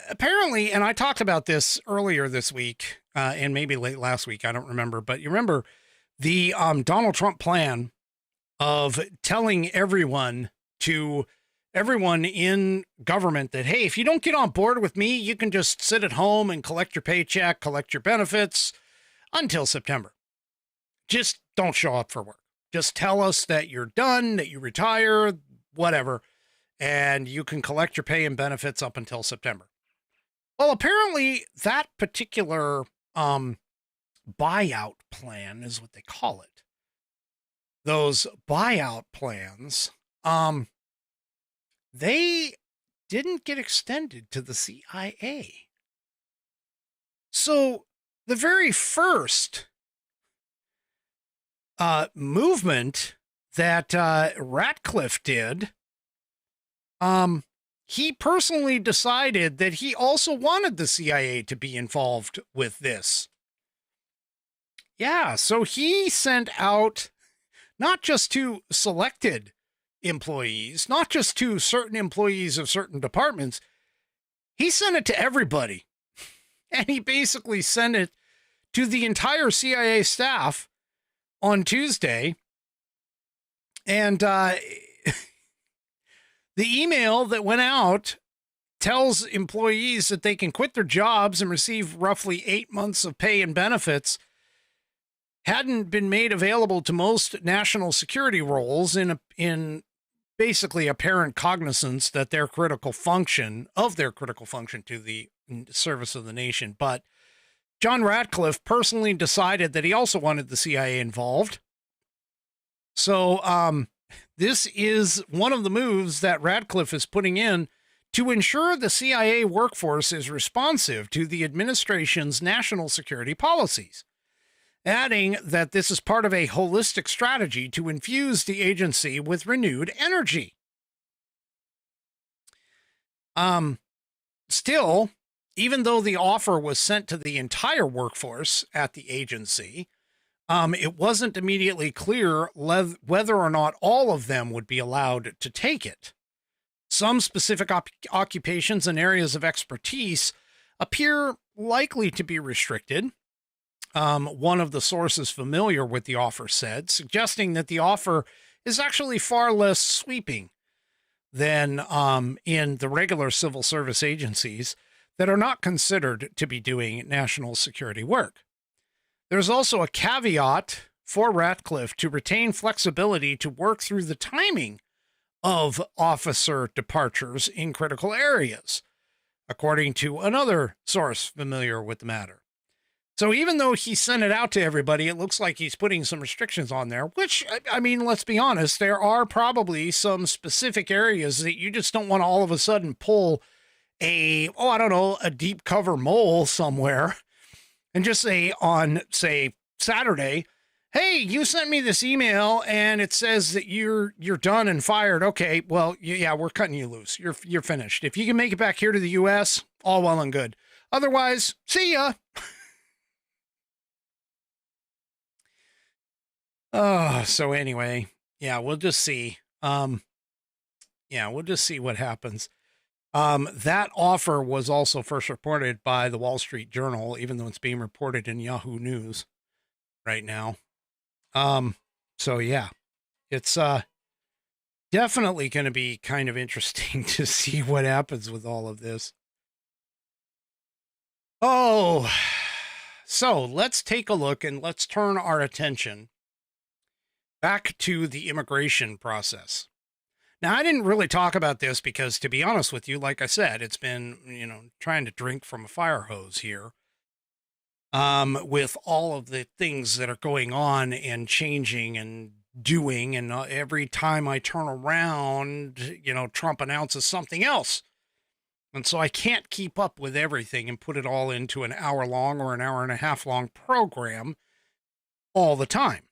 S2: apparently, and I talked about this earlier this week, and maybe late last week, I don't remember, but you remember the Donald Trump plan of telling everyone in government that, hey, if you don't get on board with me, you can just sit at home and collect your paycheck, collect your benefits until September. Just don't show up for work. Just tell us that you're done, that you retire, whatever, and you can collect your pay and benefits up until September. Well, apparently that particular buyout plan is what they call it. Those buyout plans, they didn't get extended to the CIA. So the very first movement that Ratcliffe did, he personally decided that he also wanted the CIA to be involved with this. Yeah, so he sent out not just to selected employees, not just to certain employees of certain departments, he sent it to everybody. And he basically sent it to the entire CIA staff on Tuesday. And the email that went out tells employees that they can quit their jobs and receive roughly 8 months of pay and benefits. Hadn't been made available to most national security roles in basically apparent cognizance that their critical function to the service of the nation. But John Ratcliffe personally decided that he also wanted the CIA involved. So this is one of the moves that Ratcliffe is putting in to ensure the CIA workforce is responsive to the administration's national security policies, adding that this is part of a holistic strategy to infuse the agency with renewed energy. Still, even though the offer was sent to the entire workforce at the agency, it wasn't immediately clear whether or not all of them would be allowed to take it. Some specific occupations and areas of expertise appear likely to be restricted. One of the sources familiar with the offer said, suggesting that the offer is actually far less sweeping than in the regular civil service agencies that are not considered to be doing national security work. There's also a caveat for Ratcliffe to retain flexibility to work through the timing of officer departures in critical areas, according to another source familiar with the matter. So even though he sent it out to everybody, it looks like he's putting some restrictions on there, which, I mean, let's be honest, there are probably some specific areas that you just don't want to all of a sudden pull a deep cover mole somewhere and just say on, say, Saturday, hey, you sent me this email and it says that you're done and fired. Okay, well, yeah, we're cutting you loose. You're finished. If you can make it back here to the U.S., all well and good. Otherwise, see ya. So anyway, yeah, we'll just see. We'll just see what happens. That offer was also first reported by the Wall Street Journal, even though it's being reported in Yahoo News right now. So yeah, it's, definitely going to be kind of interesting to see what happens with all of this. Oh, so let's take a look and let's turn our attention back to the immigration process. Now, I didn't really talk about this because, to be honest with you, like I said, it's been, trying to drink from a fire hose here. With all of the things that are going on and changing and doing, and every time I turn around, Trump announces something else. And so I can't keep up with everything and put it all into an hour long or an hour and a half long program all the time.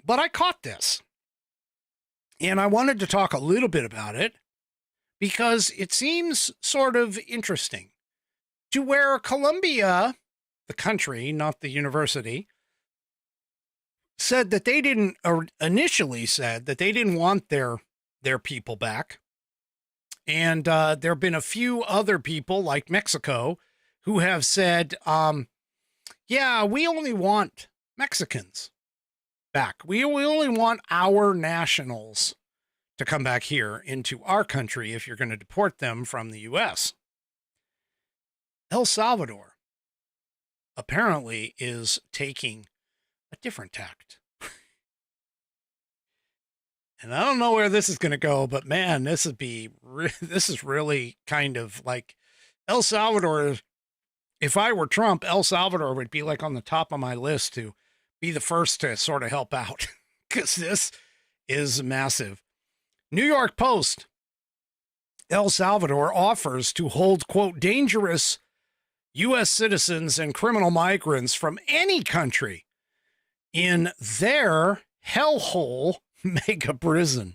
S2: But I caught this. And I wanted to talk a little bit about it because it seems sort of interesting to where Columbia, the country, not the university, said that they didn't, or initially said that they didn't want their people back. And there have been a few other people like Mexico who have said, yeah, we only want Mexicans back. We only want our nationals to come back here into our country if you're going to deport them from the U.S. El Salvador apparently is taking a different tact. And I don't know where this is going to go, but man, this is really kind of like El Salvador. If I were Trump, El Salvador would be like on the top of my list to be the first to sort of help out because this is massive. New York Post, El Salvador offers to hold, quote, dangerous U.S. citizens and criminal migrants from any country in their hellhole mega prison.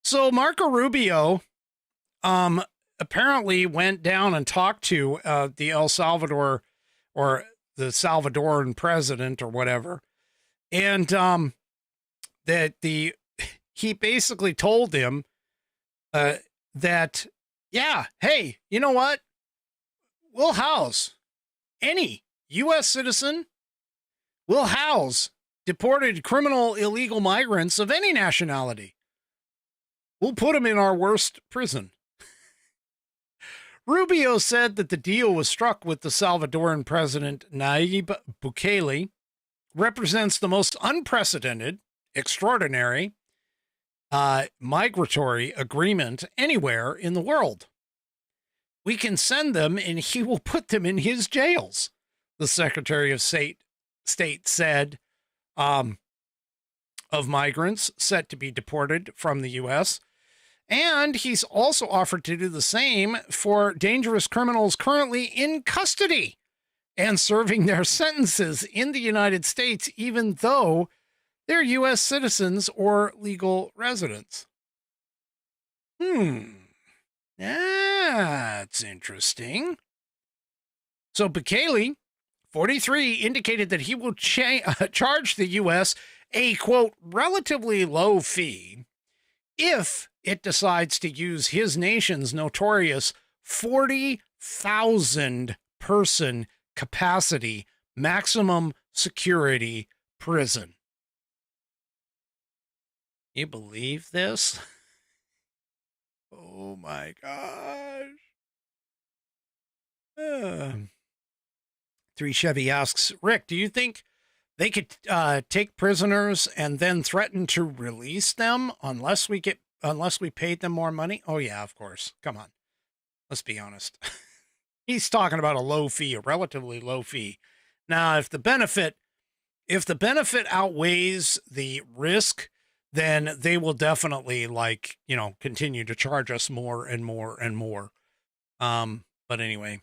S2: So Marco Rubio apparently went down and talked to the El Salvador or the Salvadoran president or whatever. And he basically told him that, yeah, hey, you know what? We'll house any U.S. citizen. We'll house deported criminal illegal migrants of any nationality. We'll put them in our worst prison. Rubio said that the deal was struck with the Salvadoran president Nayib Bukele represents the most unprecedented, extraordinary, migratory agreement anywhere in the world. We can send them and he will put them in his jails, the Secretary of State said, of migrants set to be deported from the U.S. And he's also offered to do the same for dangerous criminals currently in custody and serving their sentences in the United States, even though they're U.S. citizens or legal residents. That's interesting. So Bukele, 43, indicated that he will charge the U.S. a, quote, relatively low fee if it decides to use his nation's notorious 40,000 person capacity maximum security prison. You believe this? Oh my gosh. 3 Chevy asks, Rick, do you think they could take prisoners and then threaten to release them unless we paid them more money? Oh yeah, of course. Come on. Let's be honest. He's talking about a low fee, a relatively low fee. Now, if the benefit outweighs the risk, then they will definitely continue to charge us more and more and more. But anyway,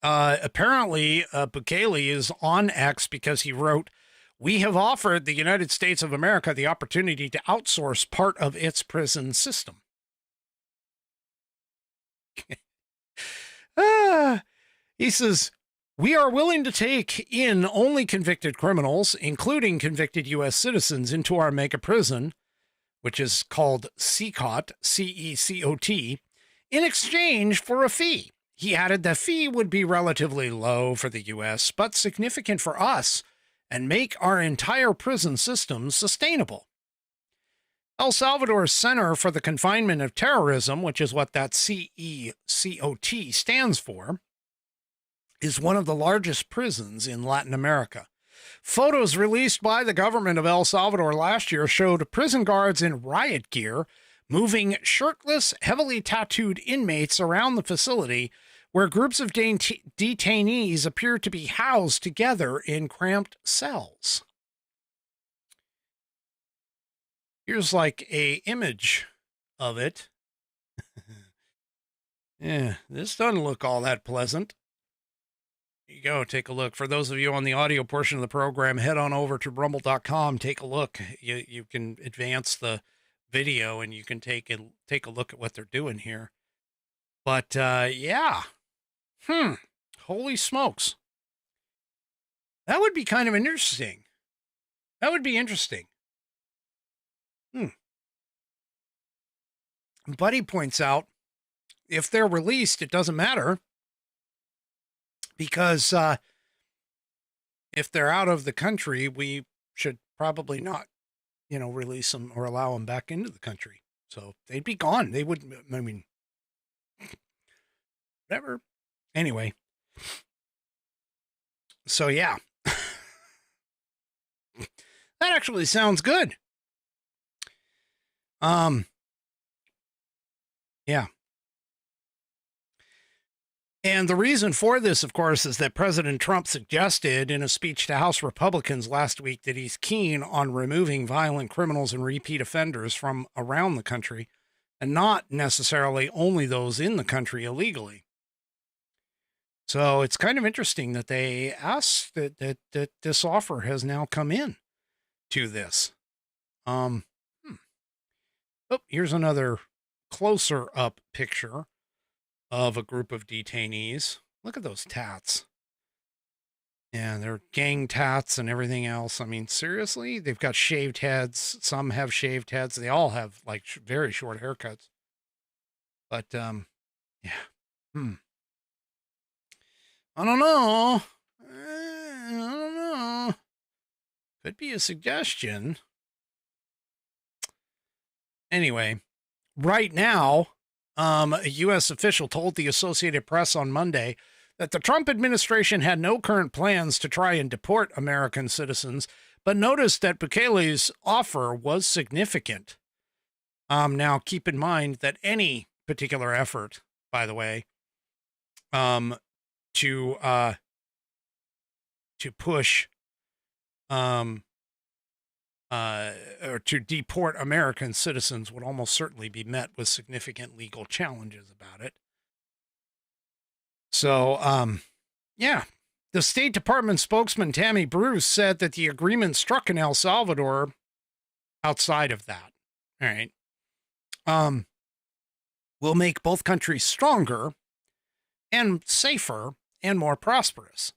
S2: apparently Bukele is on X because he wrote, we have offered the United States of America the opportunity to outsource part of its prison system. He says, we are willing to take in only convicted criminals, including convicted U.S. citizens, into our mega prison, which is called CECOT, C-E-C-O-T, in exchange for a fee. He added the fee would be relatively low for the U.S., but significant for us, and make our entire prison system sustainable. El Salvador's Center for the Confinement of Terrorism, which is what that CECOT stands for, is one of the largest prisons in Latin America. Photos released by the government of El Salvador last year showed prison guards in riot gear moving shirtless, heavily tattooed inmates around the facility where groups of detainees appear to be housed together in cramped cells. Here's like a image of it. Yeah, this doesn't look all that pleasant. There you go. Take a look. For those of you on the audio portion of the program, head on over to rumble.com. Take a look. You can advance the video and you can take a look at what they're doing here. But yeah. Holy smokes. That would be kind of interesting. That would be interesting. Buddy points out, if they're released, it doesn't matter. Because if they're out of the country, we should probably not, release them or allow them back into the country. So they'd be gone. They wouldn't, whatever. Anyway. So yeah. That actually sounds good. Yeah. And the reason for this, of course, is that President Trump suggested in a speech to House Republicans last week that he's keen on removing violent criminals and repeat offenders from around the country, and not necessarily only those in the country illegally. So it's kind of interesting that they asked that this offer has now come in to this. Oh, here's another closer up picture of a group of detainees. Look at those tats. Yeah, they're gang tats and everything else. I mean, seriously, they've got shaved heads. Some have shaved heads. They all have like very short haircuts. But, yeah. I don't know. Could be a suggestion. Anyway, right now, a U.S. official told the Associated Press on Monday that the Trump administration had no current plans to try and deport American citizens, but noticed that Bukele's offer was significant. Now, keep in mind that any particular effort, by the way, to push or to deport American citizens would almost certainly be met with significant legal challenges about it. So, yeah, the State Department spokesman Tammy Bruce said that the agreement struck in El Salvador outside of that. All right. Will make both countries stronger and safer and more prosperous.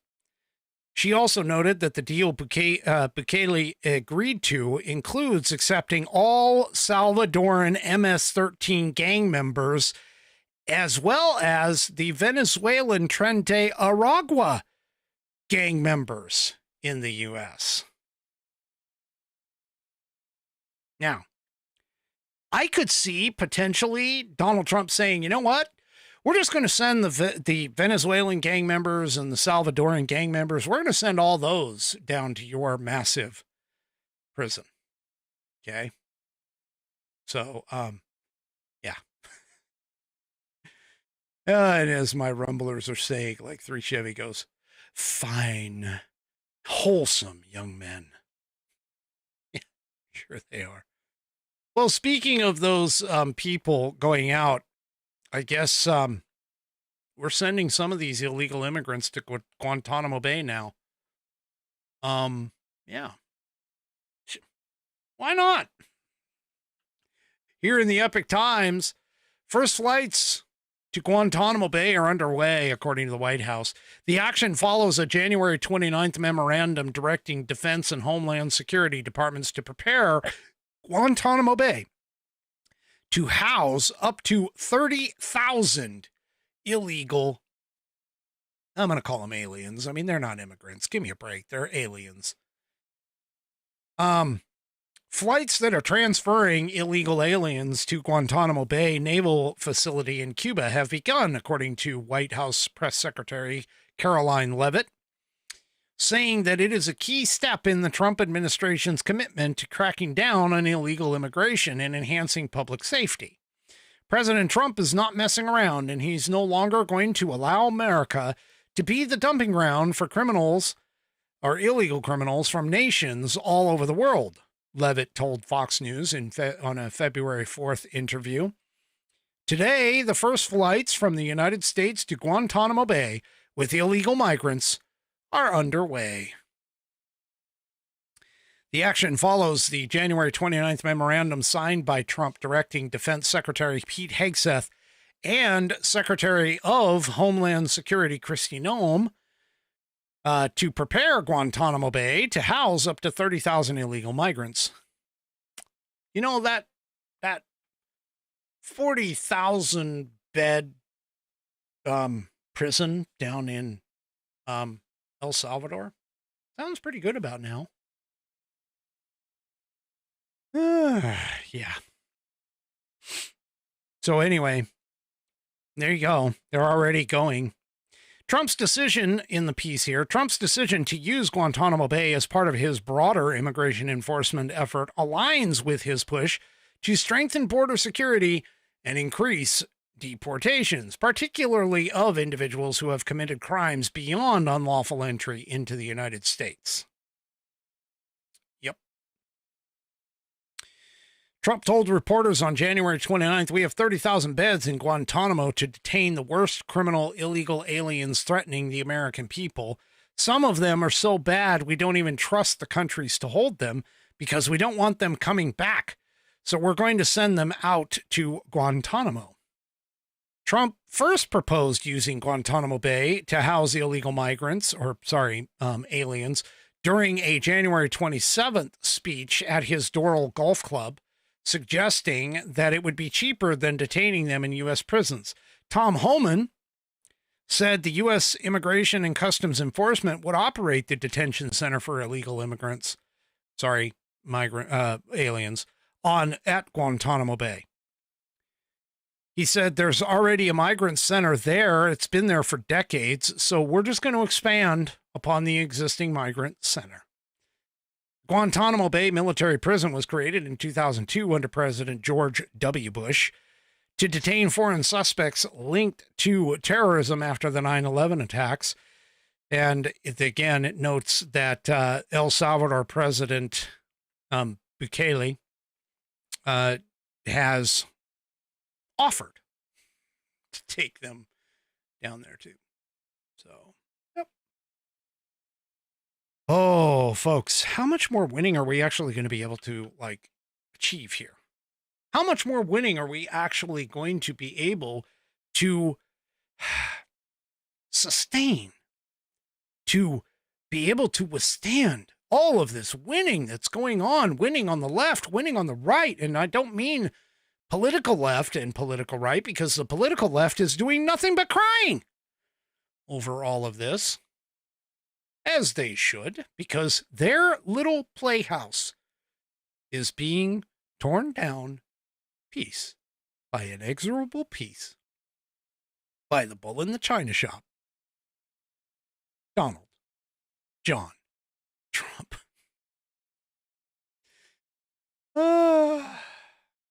S2: She also noted that the deal Bukele agreed to includes accepting all Salvadoran MS-13 gang members, as well as the Venezuelan Tren de Aragua gang members in the U.S. Now, I could see potentially Donald Trump saying, you know what? We're just going to send the Venezuelan gang members and the Salvadoran gang members. We're going to send all those down to your massive prison. Okay. So, yeah. And as my rumblers are saying, like 3 Chevy goes, fine, wholesome young men. Yeah, sure they are. Well, speaking of those people going out, I guess we're sending some of these illegal immigrants to Guantanamo Bay now. Yeah. Why not? Here in the Epic Times, first flights to Guantanamo Bay are underway, according to the White House. The action follows a January 29th memorandum directing Defense and Homeland Security departments to prepare Guantanamo Bay to house up to 30,000 illegal, I'm going to call them aliens. I mean, they're not immigrants. Give me a break. They're aliens. Flights that are transferring illegal aliens to Guantanamo Bay Naval Facility in Cuba have begun, according to White House Press Secretary Caroline Leavitt, saying that it is a key step in the Trump administration's commitment to cracking down on illegal immigration and enhancing public safety. President Trump is not messing around, and he's no longer going to allow America to be the dumping ground for criminals or illegal criminals from nations all over the world, Leavitt told Fox News on a February 4th interview. Today, the first flights from the United States to Guantanamo Bay with illegal migrants are underway. The action follows the January 29th memorandum signed by Trump directing Defense Secretary Pete Hegseth and Secretary of Homeland Security Kristi Noem to prepare Guantanamo Bay to house up to 30,000 illegal migrants. You know, that 40,000 bed prison down in El Salvador sounds pretty good about now. Yeah. So anyway, there you go. They're already going. Trump's decision in the piece here, Trump's decision to use Guantanamo Bay as part of his broader immigration enforcement effort aligns with his push to strengthen border security and increase deportations, particularly of individuals who have committed crimes beyond unlawful entry into the United States. Yep. Trump told reporters on January 29th, we have 30,000 beds in Guantanamo to detain the worst criminal illegal aliens threatening the American people. Some of them are so bad we don't even trust the countries to hold them because we don't want them coming back. So we're going to send them out to Guantanamo. Trump first proposed using Guantanamo Bay to house illegal migrants, aliens, during a January 27th speech at his Doral Golf Club, suggesting that it would be cheaper than detaining them in U.S. prisons. Tom Homan said the U.S. Immigration and Customs Enforcement would operate the detention center for illegal aliens at Guantanamo Bay. He said there's already a migrant center there. It's been there for decades, so we're just going to expand upon the existing migrant center. Guantanamo Bay Military Prison was created in 2002 under President George W. Bush to detain foreign suspects linked to terrorism after the 9/11 attacks. And it notes that El Salvador President Bukele has offered to take them down there too. So, yep. Oh, folks, how much more winning are we actually going to be able to achieve here? How much more winning are we actually going to be able to sustain, to be able to withstand all of this winning that's going on, winning on the left, winning on the right? And I don't mean political left and political right, because the political left is doing nothing but crying over all of this, as they should, because their little playhouse is being torn down piece by inexorable piece by the bull in the china shop, Donald John Trump.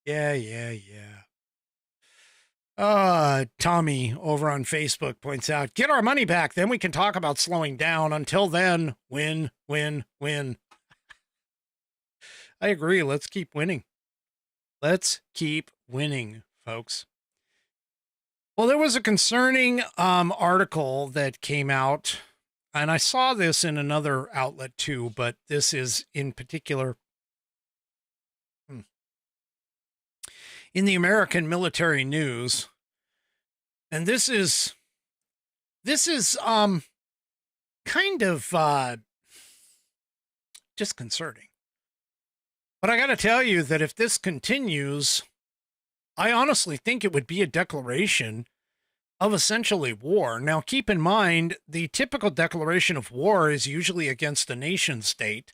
S2: Yeah. Tommy over on Facebook points out, get our money back, then we can talk about slowing down. Until then, win. I agree. Let's keep winning. Let's keep winning, folks. Well, there was a concerning article that came out, and I saw this in another outlet too, but this is in particular in the American Military News. And this is kind of disconcerting. But I got to tell you that if this continues, I honestly think it would be a declaration of essentially war. Now, keep in mind, the typical declaration of war is usually against a nation state.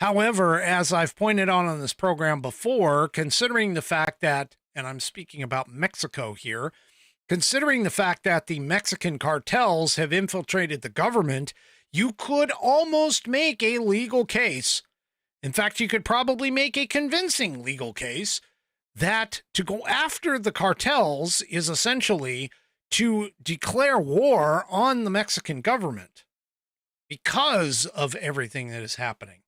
S2: However, as I've pointed out on this program before, considering the fact that, and I'm speaking about Mexico here, considering the fact that the Mexican cartels have infiltrated the government, you could almost make a legal case. In fact, you could probably make a convincing legal case that to go after the cartels is essentially to declare war on the Mexican government because of everything that is happening.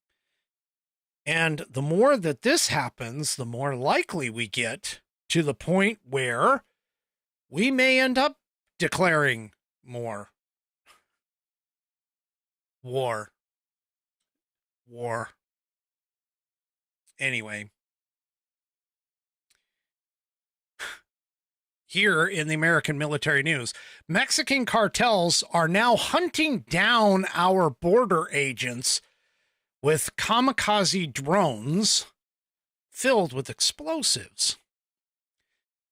S2: And the more that this happens, the more likely we get to the point where we may end up declaring more war. Anyway, here in the American military news, Mexican cartels are now hunting down our border agents with kamikaze drones filled with explosives.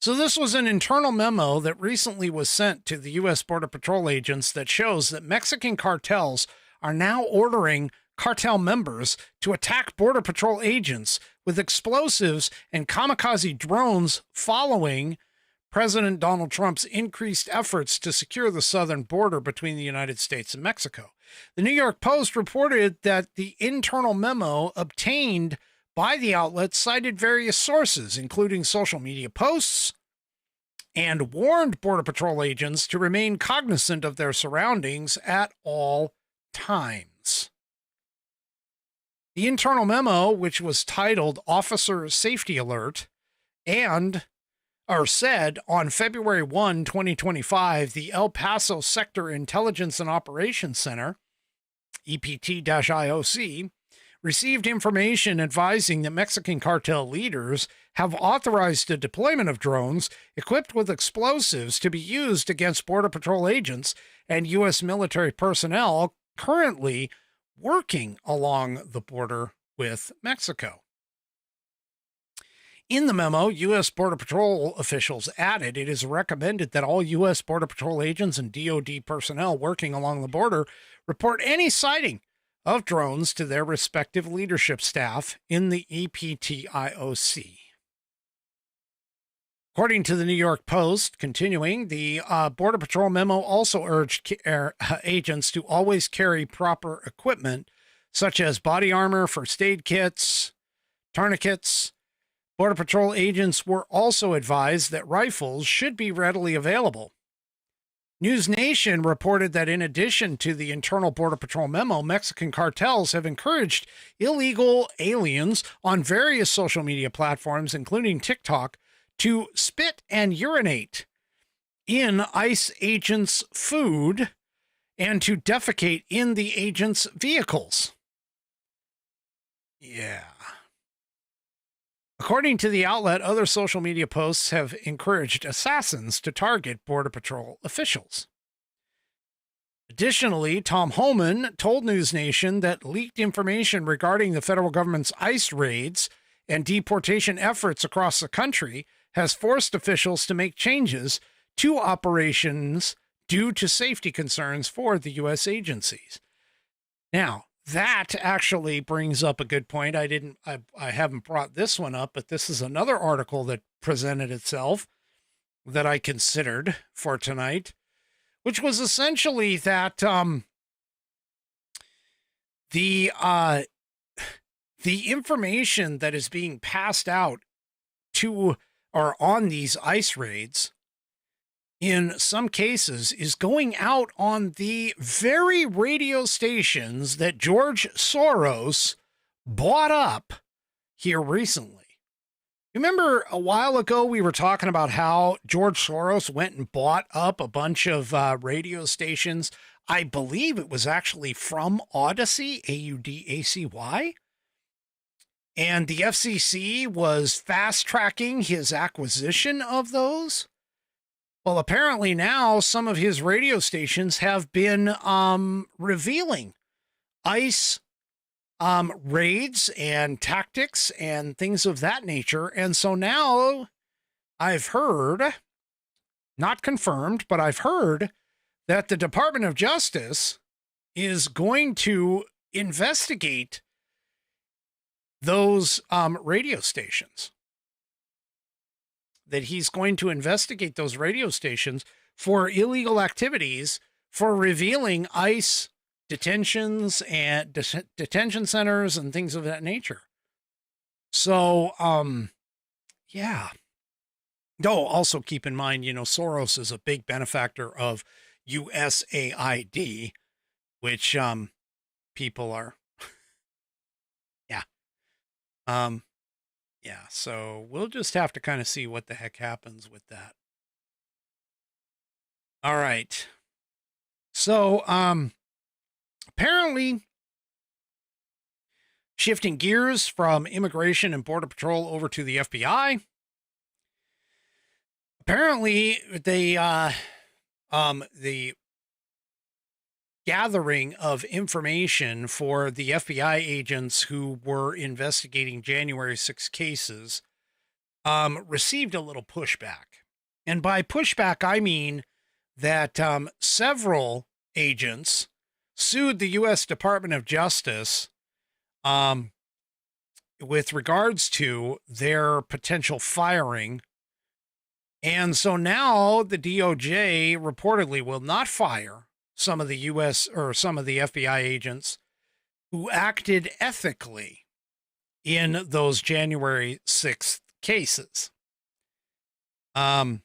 S2: So this was an internal memo that recently was sent to the U.S. Border Patrol agents that shows that Mexican cartels are now ordering cartel members to attack Border Patrol agents with explosives and kamikaze drones following President Donald Trump's increased efforts to secure the southern border between the United States and Mexico. The New York Post reported that the internal memo obtained by the outlet cited various sources, including social media posts, and warned Border Patrol agents to remain cognizant of their surroundings at all times. The internal memo, which was titled Officer Safety Alert, said on February 1, 2025, the El Paso Sector Intelligence and Operations Center, EPT-IOC, received information advising that Mexican cartel leaders have authorized the deployment of drones equipped with explosives to be used against Border Patrol agents and U.S. military personnel currently working along the border with Mexico. In the memo, U.S. Border Patrol officials added it is recommended that all U.S. Border Patrol agents and DoD personnel working along the border report any sighting of drones to their respective leadership staff in the EPT-IOC. According to the New York Post, continuing, the Border Patrol memo also urged agents to always carry proper equipment, such as body armor, first aid kits, tourniquets. Border Patrol agents were also advised that rifles should be readily available. News Nation reported that in addition to the internal Border Patrol memo, Mexican cartels have encouraged illegal aliens on various social media platforms, including TikTok, to spit and urinate in ICE agents' food and to defecate in the agents' vehicles. Yeah. According to the outlet, other social media posts have encouraged assassins to target Border Patrol officials. Additionally, Tom Homan told News Nation that leaked information regarding the federal government's ICE raids and deportation efforts across the country has forced officials to make changes to operations due to safety concerns for the U.S. agencies. Now, that actually brings up a good point. I haven't brought this one up, but this is another article that presented itself that I considered for tonight, which was essentially that the information that is being passed out to or on these ICE raids in some cases is going out on the very radio stations that George Soros bought up here recently. Remember a while ago we were talking about how George Soros went and bought up a bunch of radio stations. I believe it was actually from Audacy, AUDACY. And the FCC was fast-tracking his acquisition of those. Well, apparently now some of his radio stations have been revealing ICE raids and tactics and things of that nature. And so now I've heard, not confirmed, but I've heard that the Department of Justice is going to investigate those radio stations. That he's going to investigate those radio stations for illegal activities, for revealing ICE detentions and detention centers and things of that nature. So, yeah. Oh, also keep in mind, Soros is a big benefactor of USAID, which people are, yeah. Yeah, so we'll just have to kind of see what the heck happens with that. All right. So, apparently, shifting gears from Immigration and Border Patrol over to the FBI. Apparently, the gathering of information for the FBI agents who were investigating January 6 cases received a little pushback. And by pushback, I mean that several agents sued the U.S. Department of Justice with regards to their potential firing. And so now the DOJ reportedly will not fire some of the U.S. or some of the FBI agents who acted ethically in those January 6th cases. FBI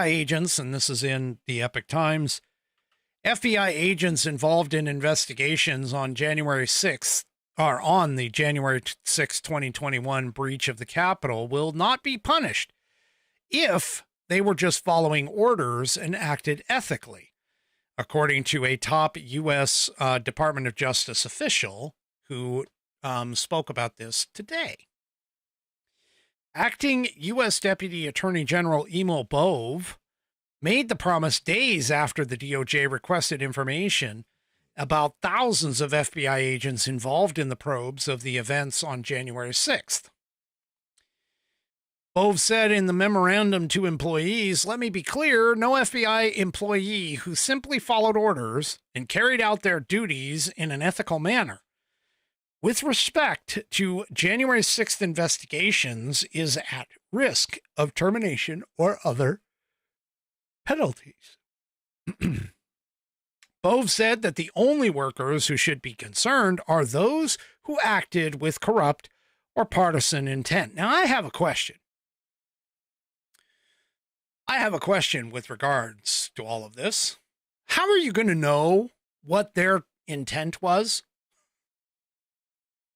S2: agents, and this is in the Epic Times, FBI agents involved in investigations on January 6th, or on the January 6, 2021 breach of the Capitol will not be punished if they were just following orders and acted ethically, according to a top U.S. Department of Justice official who spoke about this today. Acting U.S. Deputy Attorney General Emil Bove made the promise days after the DOJ requested information about thousands of FBI agents involved in the probes of the events on January 6th. Bove said in the memorandum to employees, "Let me be clear, no FBI employee who simply followed orders and carried out their duties in an ethical manner with respect to January 6th investigations is at risk of termination or other penalties." Bove said that the only workers who should be concerned are those who acted with corrupt or partisan intent. Now, I have a question. With regards to all of this. How are you going to know what their intent was?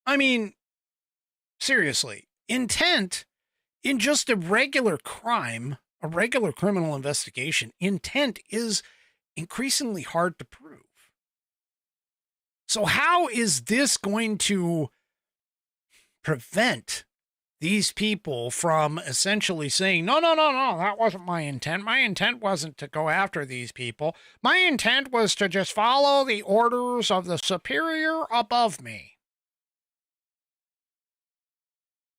S2: I mean, seriously, intent in just a regular crime, a regular criminal investigation, intent is increasingly hard to prove. So how is this going to prevent these people from essentially saying, no, that wasn't my intent. My intent wasn't to go after these people. My intent was to just follow the orders of the superior above me.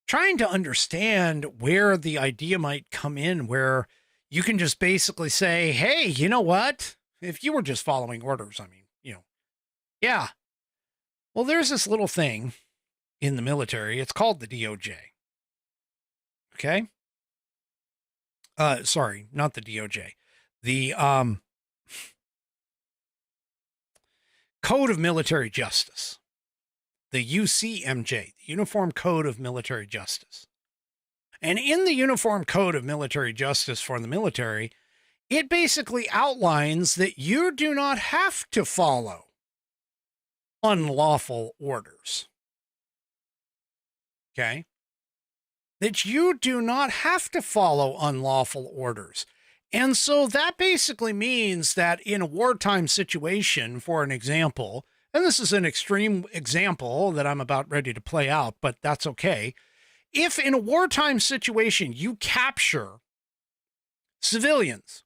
S2: Trying to understand where the idea might come in, where you can just basically say, hey, you know what? If you were just following orders, I mean, yeah. Well, there's this little thing in the military. It's called the DOJ. Okay? Sorry, not the DOJ. The Code of Military Justice. The UCMJ, the Uniform Code of Military Justice. And in the Uniform Code of Military Justice for the military, it basically outlines that you do not have to follow unlawful orders. Okay? That you do not have to follow unlawful orders. And so that basically means that in a wartime situation, for an example, and this is an extreme example that I'm about ready to play out, but that's okay. If in a wartime situation you capture civilians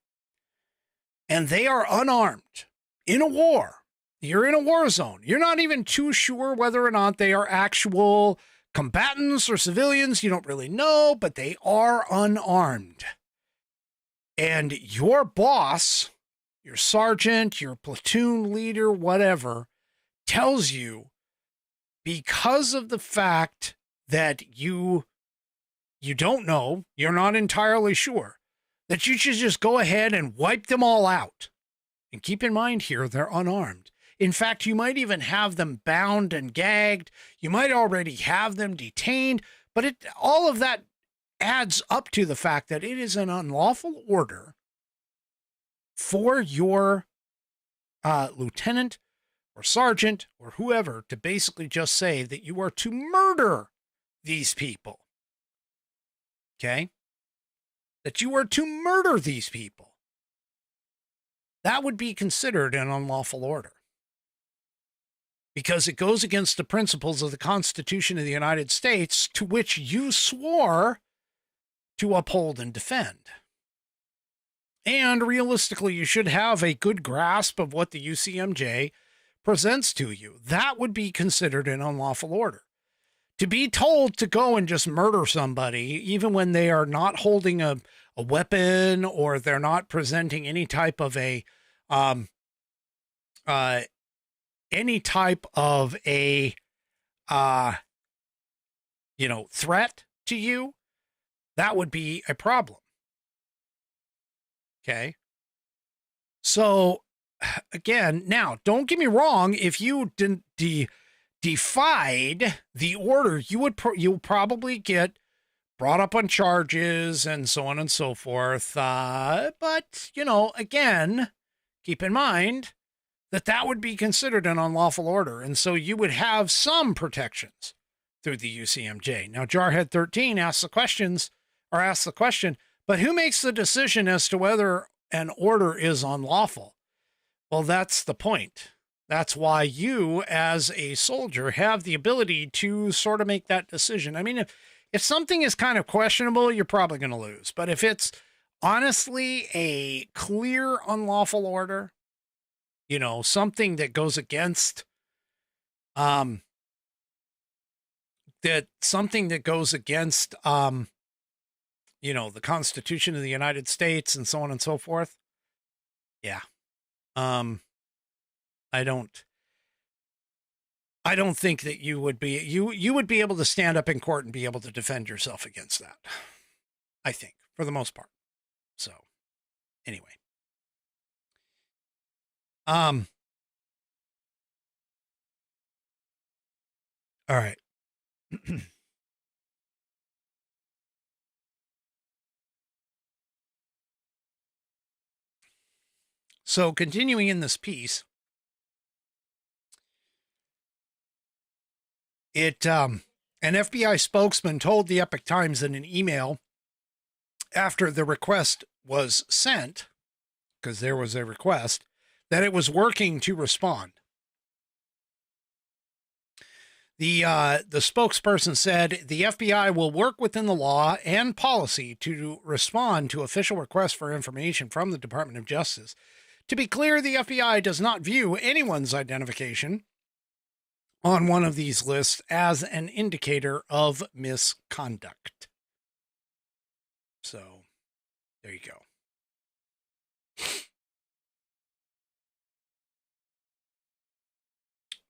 S2: and they are unarmed in a war, you're in a war zone, you're not even too sure whether or not they are actual combatants or civilians, you don't really know, but they are unarmed. And your boss, your sergeant, your platoon leader, whatever, tells you, because of the fact that you don't know, you're not entirely sure, that you should just go ahead and wipe them all out. And keep in mind here, they're unarmed. In fact, you might even have them bound and gagged. You might already have them detained, but all of that adds up to the fact that it is an unlawful order for your lieutenant or sergeant or whoever to basically just say that you are to murder these people. Okay? That you are to murder these people. that would be considered an unlawful order because it goes against the principles of the Constitution of the United States to which you swore to uphold and defend. And realistically, you should have a good grasp of what the UCMJ presents to you. That would be considered an unlawful order. To be told to go and just murder somebody, even when they are not holding a weapon or they're not presenting any type of a threat to you, that would be a problem. Okay. So again, now don't get me wrong. If you didn't defied the order, you'll probably get brought up on charges and so on and so forth. But again, keep in mind that would be considered an unlawful order. And so you would have some protections through the UCMJ. Now, Jarhead 13 asks the question, but who makes the decision as to whether an order is unlawful? Well, that's the point. That's why you, as a soldier, have the ability to sort of make that decision. I mean, if something is kind of questionable, you're probably going to lose. But if it's honestly a clear unlawful order, something that goes against, the Constitution of the United States and so on and so forth. Yeah. I don't think that you would be able to stand up in court and be able to defend yourself against that. I think, for the most part. So, anyway. All right. So, continuing in this piece, an FBI spokesman told the Epoch Times in an email after the request was sent, because there was a request, that it was working to respond. The spokesperson said the FBI will work within the law and policy to respond to official requests for information from the Department of Justice. To be clear, the FBI does not view anyone's identification on one of these lists as an indicator of misconduct. So, there you go.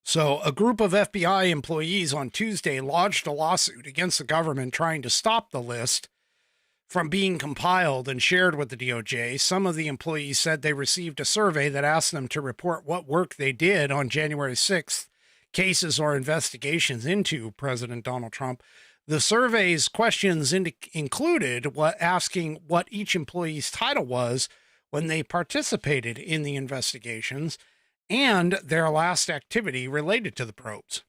S2: So, a group of FBI employees on Tuesday lodged a lawsuit against the government trying to stop the list from being compiled and shared with the DOJ. Some of the employees said they received a survey that asked them to report what work they did on January 6th, cases or investigations into President Donald Trump. The survey's questions included asking what each employee's title was when they participated in the investigations and their last activity related to the probes.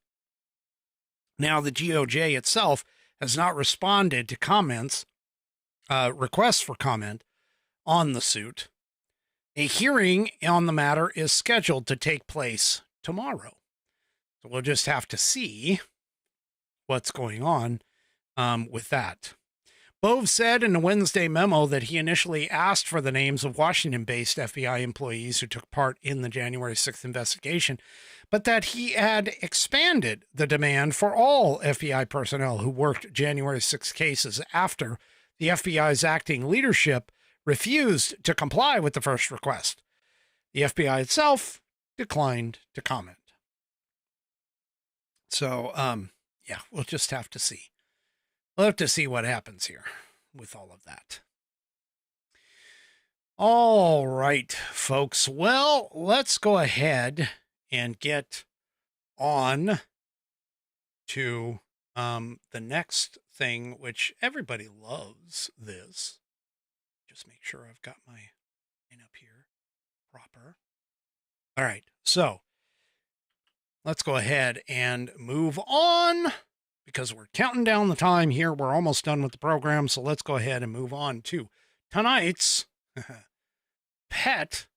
S2: Now, the DOJ itself has not responded to requests for comment on the suit. A hearing on the matter is scheduled to take place tomorrow. So we'll just have to see what's going on with that. Bove said in a Wednesday memo that he initially asked for the names of Washington-based FBI employees who took part in the January 6th investigation, but that he had expanded the demand for all FBI personnel who worked January 6 cases after the FBI's acting leadership refused to comply with the first request. The FBI itself declined to comment. So, yeah, we'll just have to see. We'll have to see what happens here with all of that. All right, folks. Well, let's go ahead and get on to the next thing, which everybody loves this. Just make sure I've got my line up here proper. All right, so let's go ahead and move on because we're counting down the time here. We're almost done with the program, so let's go ahead and move on to tonight's pet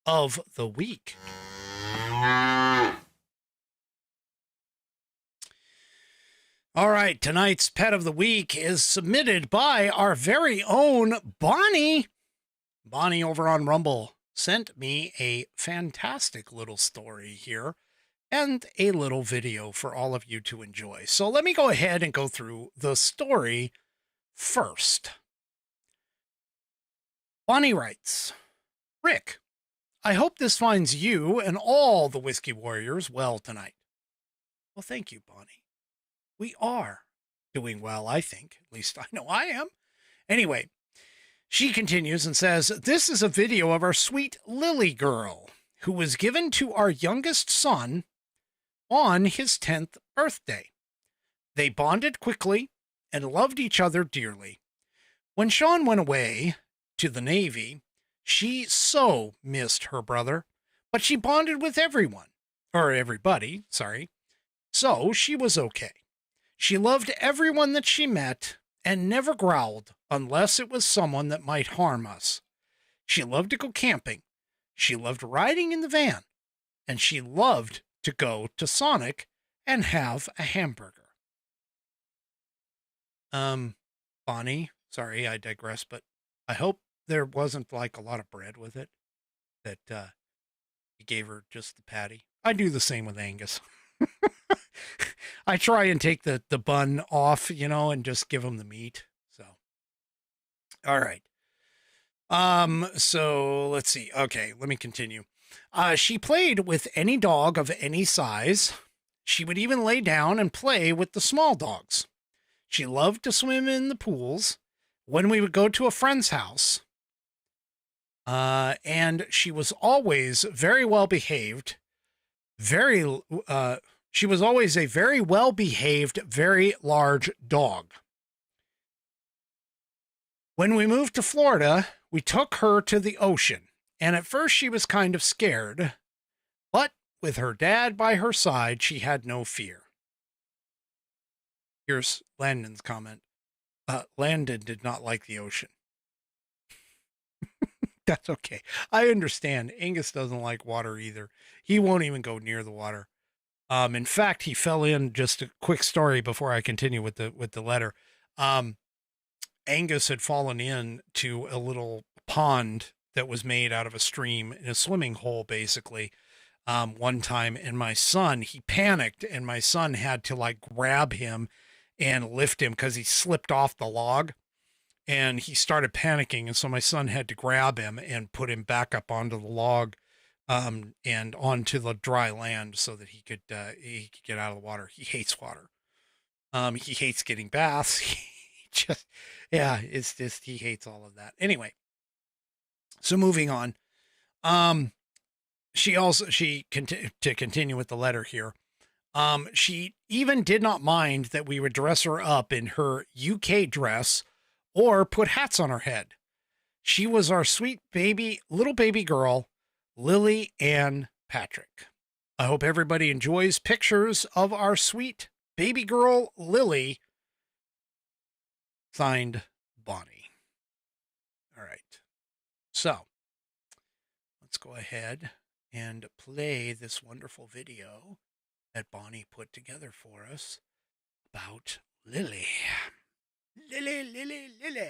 S2: of the week. All right, tonight's pet of the week is submitted by our very own Bonnie. Bonnie over on Rumble sent me a fantastic little story here and a little video for all of you to enjoy. So let me go ahead and go through the story first. Bonnie writes, Rick, I hope this finds you and all the Whiskey Warriors well tonight. Well, thank you, Bonnie. We are doing well, I think. At least I know I am. Anyway, she continues and says, this is a video of our sweet Lily girl who was given to our youngest son on his 10th birthday. They bonded quickly and loved each other dearly. When Sean went away to the Navy, she so missed her brother, but she bonded with everybody, so she was okay. She loved everyone that she met and never growled unless it was someone that might harm us. She loved to go camping. She loved riding in the van. And she loved to go to Sonic and have a hamburger. Bonnie, sorry, I digress, but I hope there wasn't like a lot of bread with it, that you gave her just the patty. I do the same with Angus. I try and take the bun off, and just give him the meat. So, all right. So let's see. Okay, let me continue. She played with any dog of any size. She would even lay down and play with the small dogs. She loved to swim in the pools when we would go to a friend's house. And she was always very well behaved, she was always a very well-behaved, very large dog. When we moved to Florida, we took her to the ocean, and at first she was kind of scared, but with her dad by her side, she had no fear. Here's Landon's comment. Landon did not like the ocean. That's okay. I understand. Angus doesn't like water either. He won't even go near the water. In fact, he fell in, just a quick story before I continue with the letter. Angus had fallen in to a little pond that was made out of a stream, in a swimming hole, basically, one time. And my son, he panicked, and my son had to like grab him and lift him because he slipped off the log, and he started panicking. And so my son had to grab him and put him back up onto the log, and onto the dry land so that he could get out of the water. He hates water. He hates getting baths. He hates all of that. Anyway, so moving on. To continue with the letter here. She even did not mind that we would dress her up in her UK dress or put hats on her head. She was our sweet little baby girl, Lily Ann Patrick. I hope everybody enjoys pictures of our sweet baby girl, Lily. Signed, Bonnie. All right. So let's go ahead and play this wonderful video that Bonnie put together for us about Lily. Lily, Lily, Lily.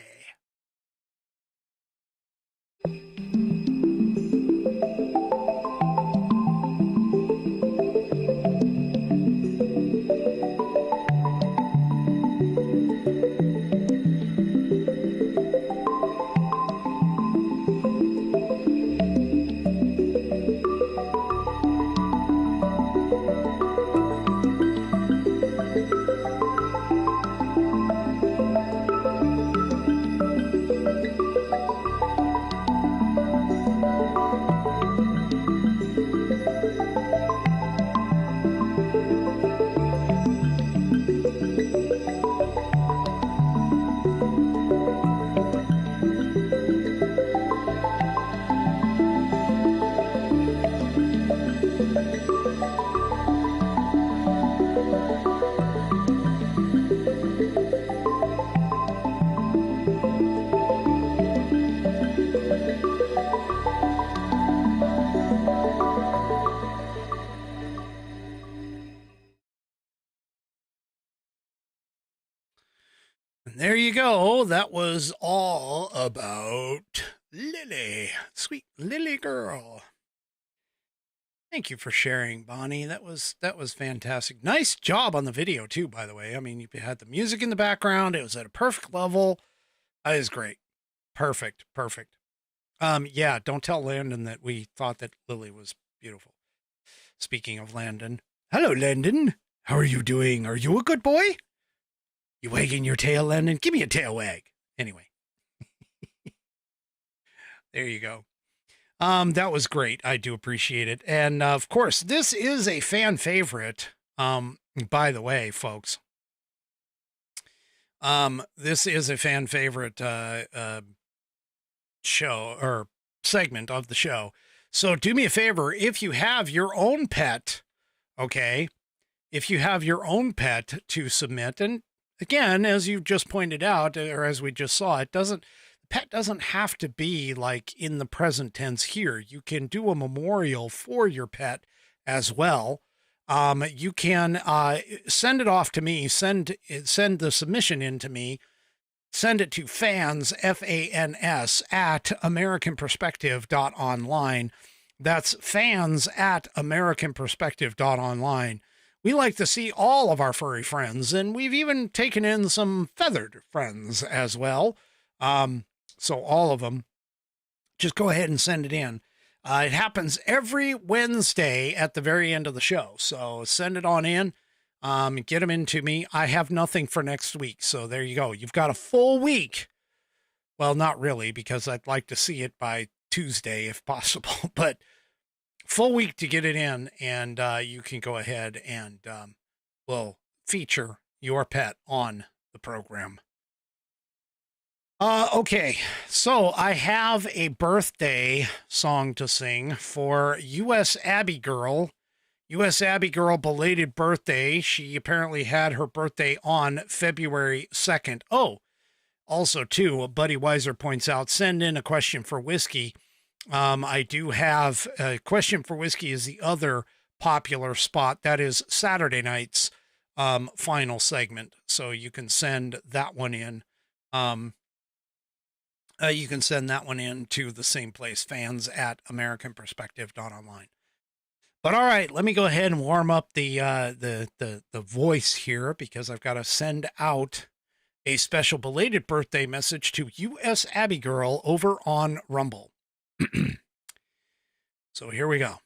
S2: there you go. That was all about Lily, sweet Lily girl. Thank you for sharing, Bonnie. That was fantastic. Nice job on the video too, by the way. I mean, you had the music in the background. It was at a perfect level. That is great. Perfect. Yeah, don't tell Landon that we thought that Lily was beautiful. Speaking of Landon. Hello, Landon. How are you doing? Are you a good boy? You wagging your tail, Landon? Give me a tail wag. Anyway. There you go. That was great. I do appreciate it. And of course, this is a fan favorite. By the way, folks, this is a fan favorite, show or segment of the show. So do me a favor. If you have your own pet, okay, if you have your own pet to submit, and again, as you just pointed out, or as we just saw, the pet doesn't have to be like in the present tense here. You can do a memorial for your pet as well. You can send it off to me, send the submission in to me, send it to fans, FANS, at AmericanPerspective.online. That's fans at AmericanPerspective.online. We like to see all of our furry friends, and we've even taken in some feathered friends as well. So all of them, just go ahead and send it in. It happens every Wednesday at the very end of the show. So send it on in, get them into me. I have nothing for next week. So there you go. You've got a full week. Well, not really, because I'd like to see it by Tuesday if possible, but full week to get it in. And you can go ahead and we'll feature your pet on the program. Okay, so I have a birthday song to sing for U.S. Abby Girl. U.S. Abby Girl, belated birthday. She apparently had her birthday on February 2nd. Oh, also, too, Buddy Weiser points out, send in a question for whiskey. I do have a question for whiskey is the other popular spot. That is Saturday night's final segment. So you can send that one in. You can send that one in to the same place, fans at AmericanPerspective.online. But all right, let me go ahead and warm up the voice here, because I've got to send out a special belated birthday message to U.S. Abby Girl over on Rumble. So here we go.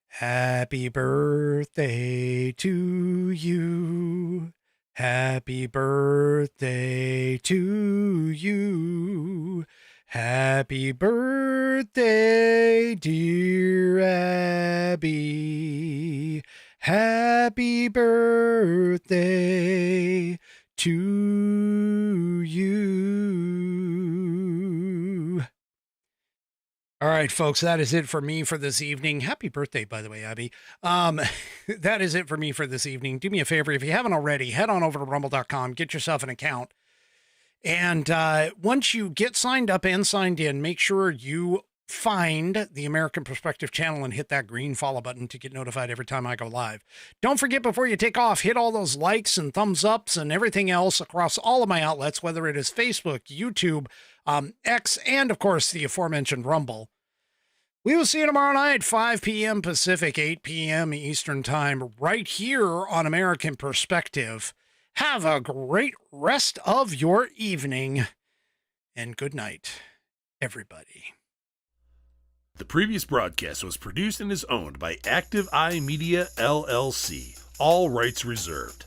S2: Happy birthday to you. Happy birthday to you. Happy birthday, dear Abby. Happy birthday to you. All right, folks, that is it for me for this evening. Happy birthday, by the way, Abby. That is it for me for this evening. Do me a favor. If you haven't already, head on over to rumble.com, get yourself an account. And once you get signed up and signed in, make sure you find the American Perspective channel and hit that green follow button to get notified every time I go live. Don't forget, before you take off, hit all those likes and thumbs ups and everything else across all of my outlets, whether it is Facebook, YouTube, X, and of course the aforementioned Rumble. We will see you tomorrow night, 5 p.m. Pacific, 8 p.m. Eastern Time, right here on American Perspective. Have a great rest of your evening, and good night, everybody.
S1: The previous broadcast was produced and is owned by Active Eye Media LLC. All rights reserved.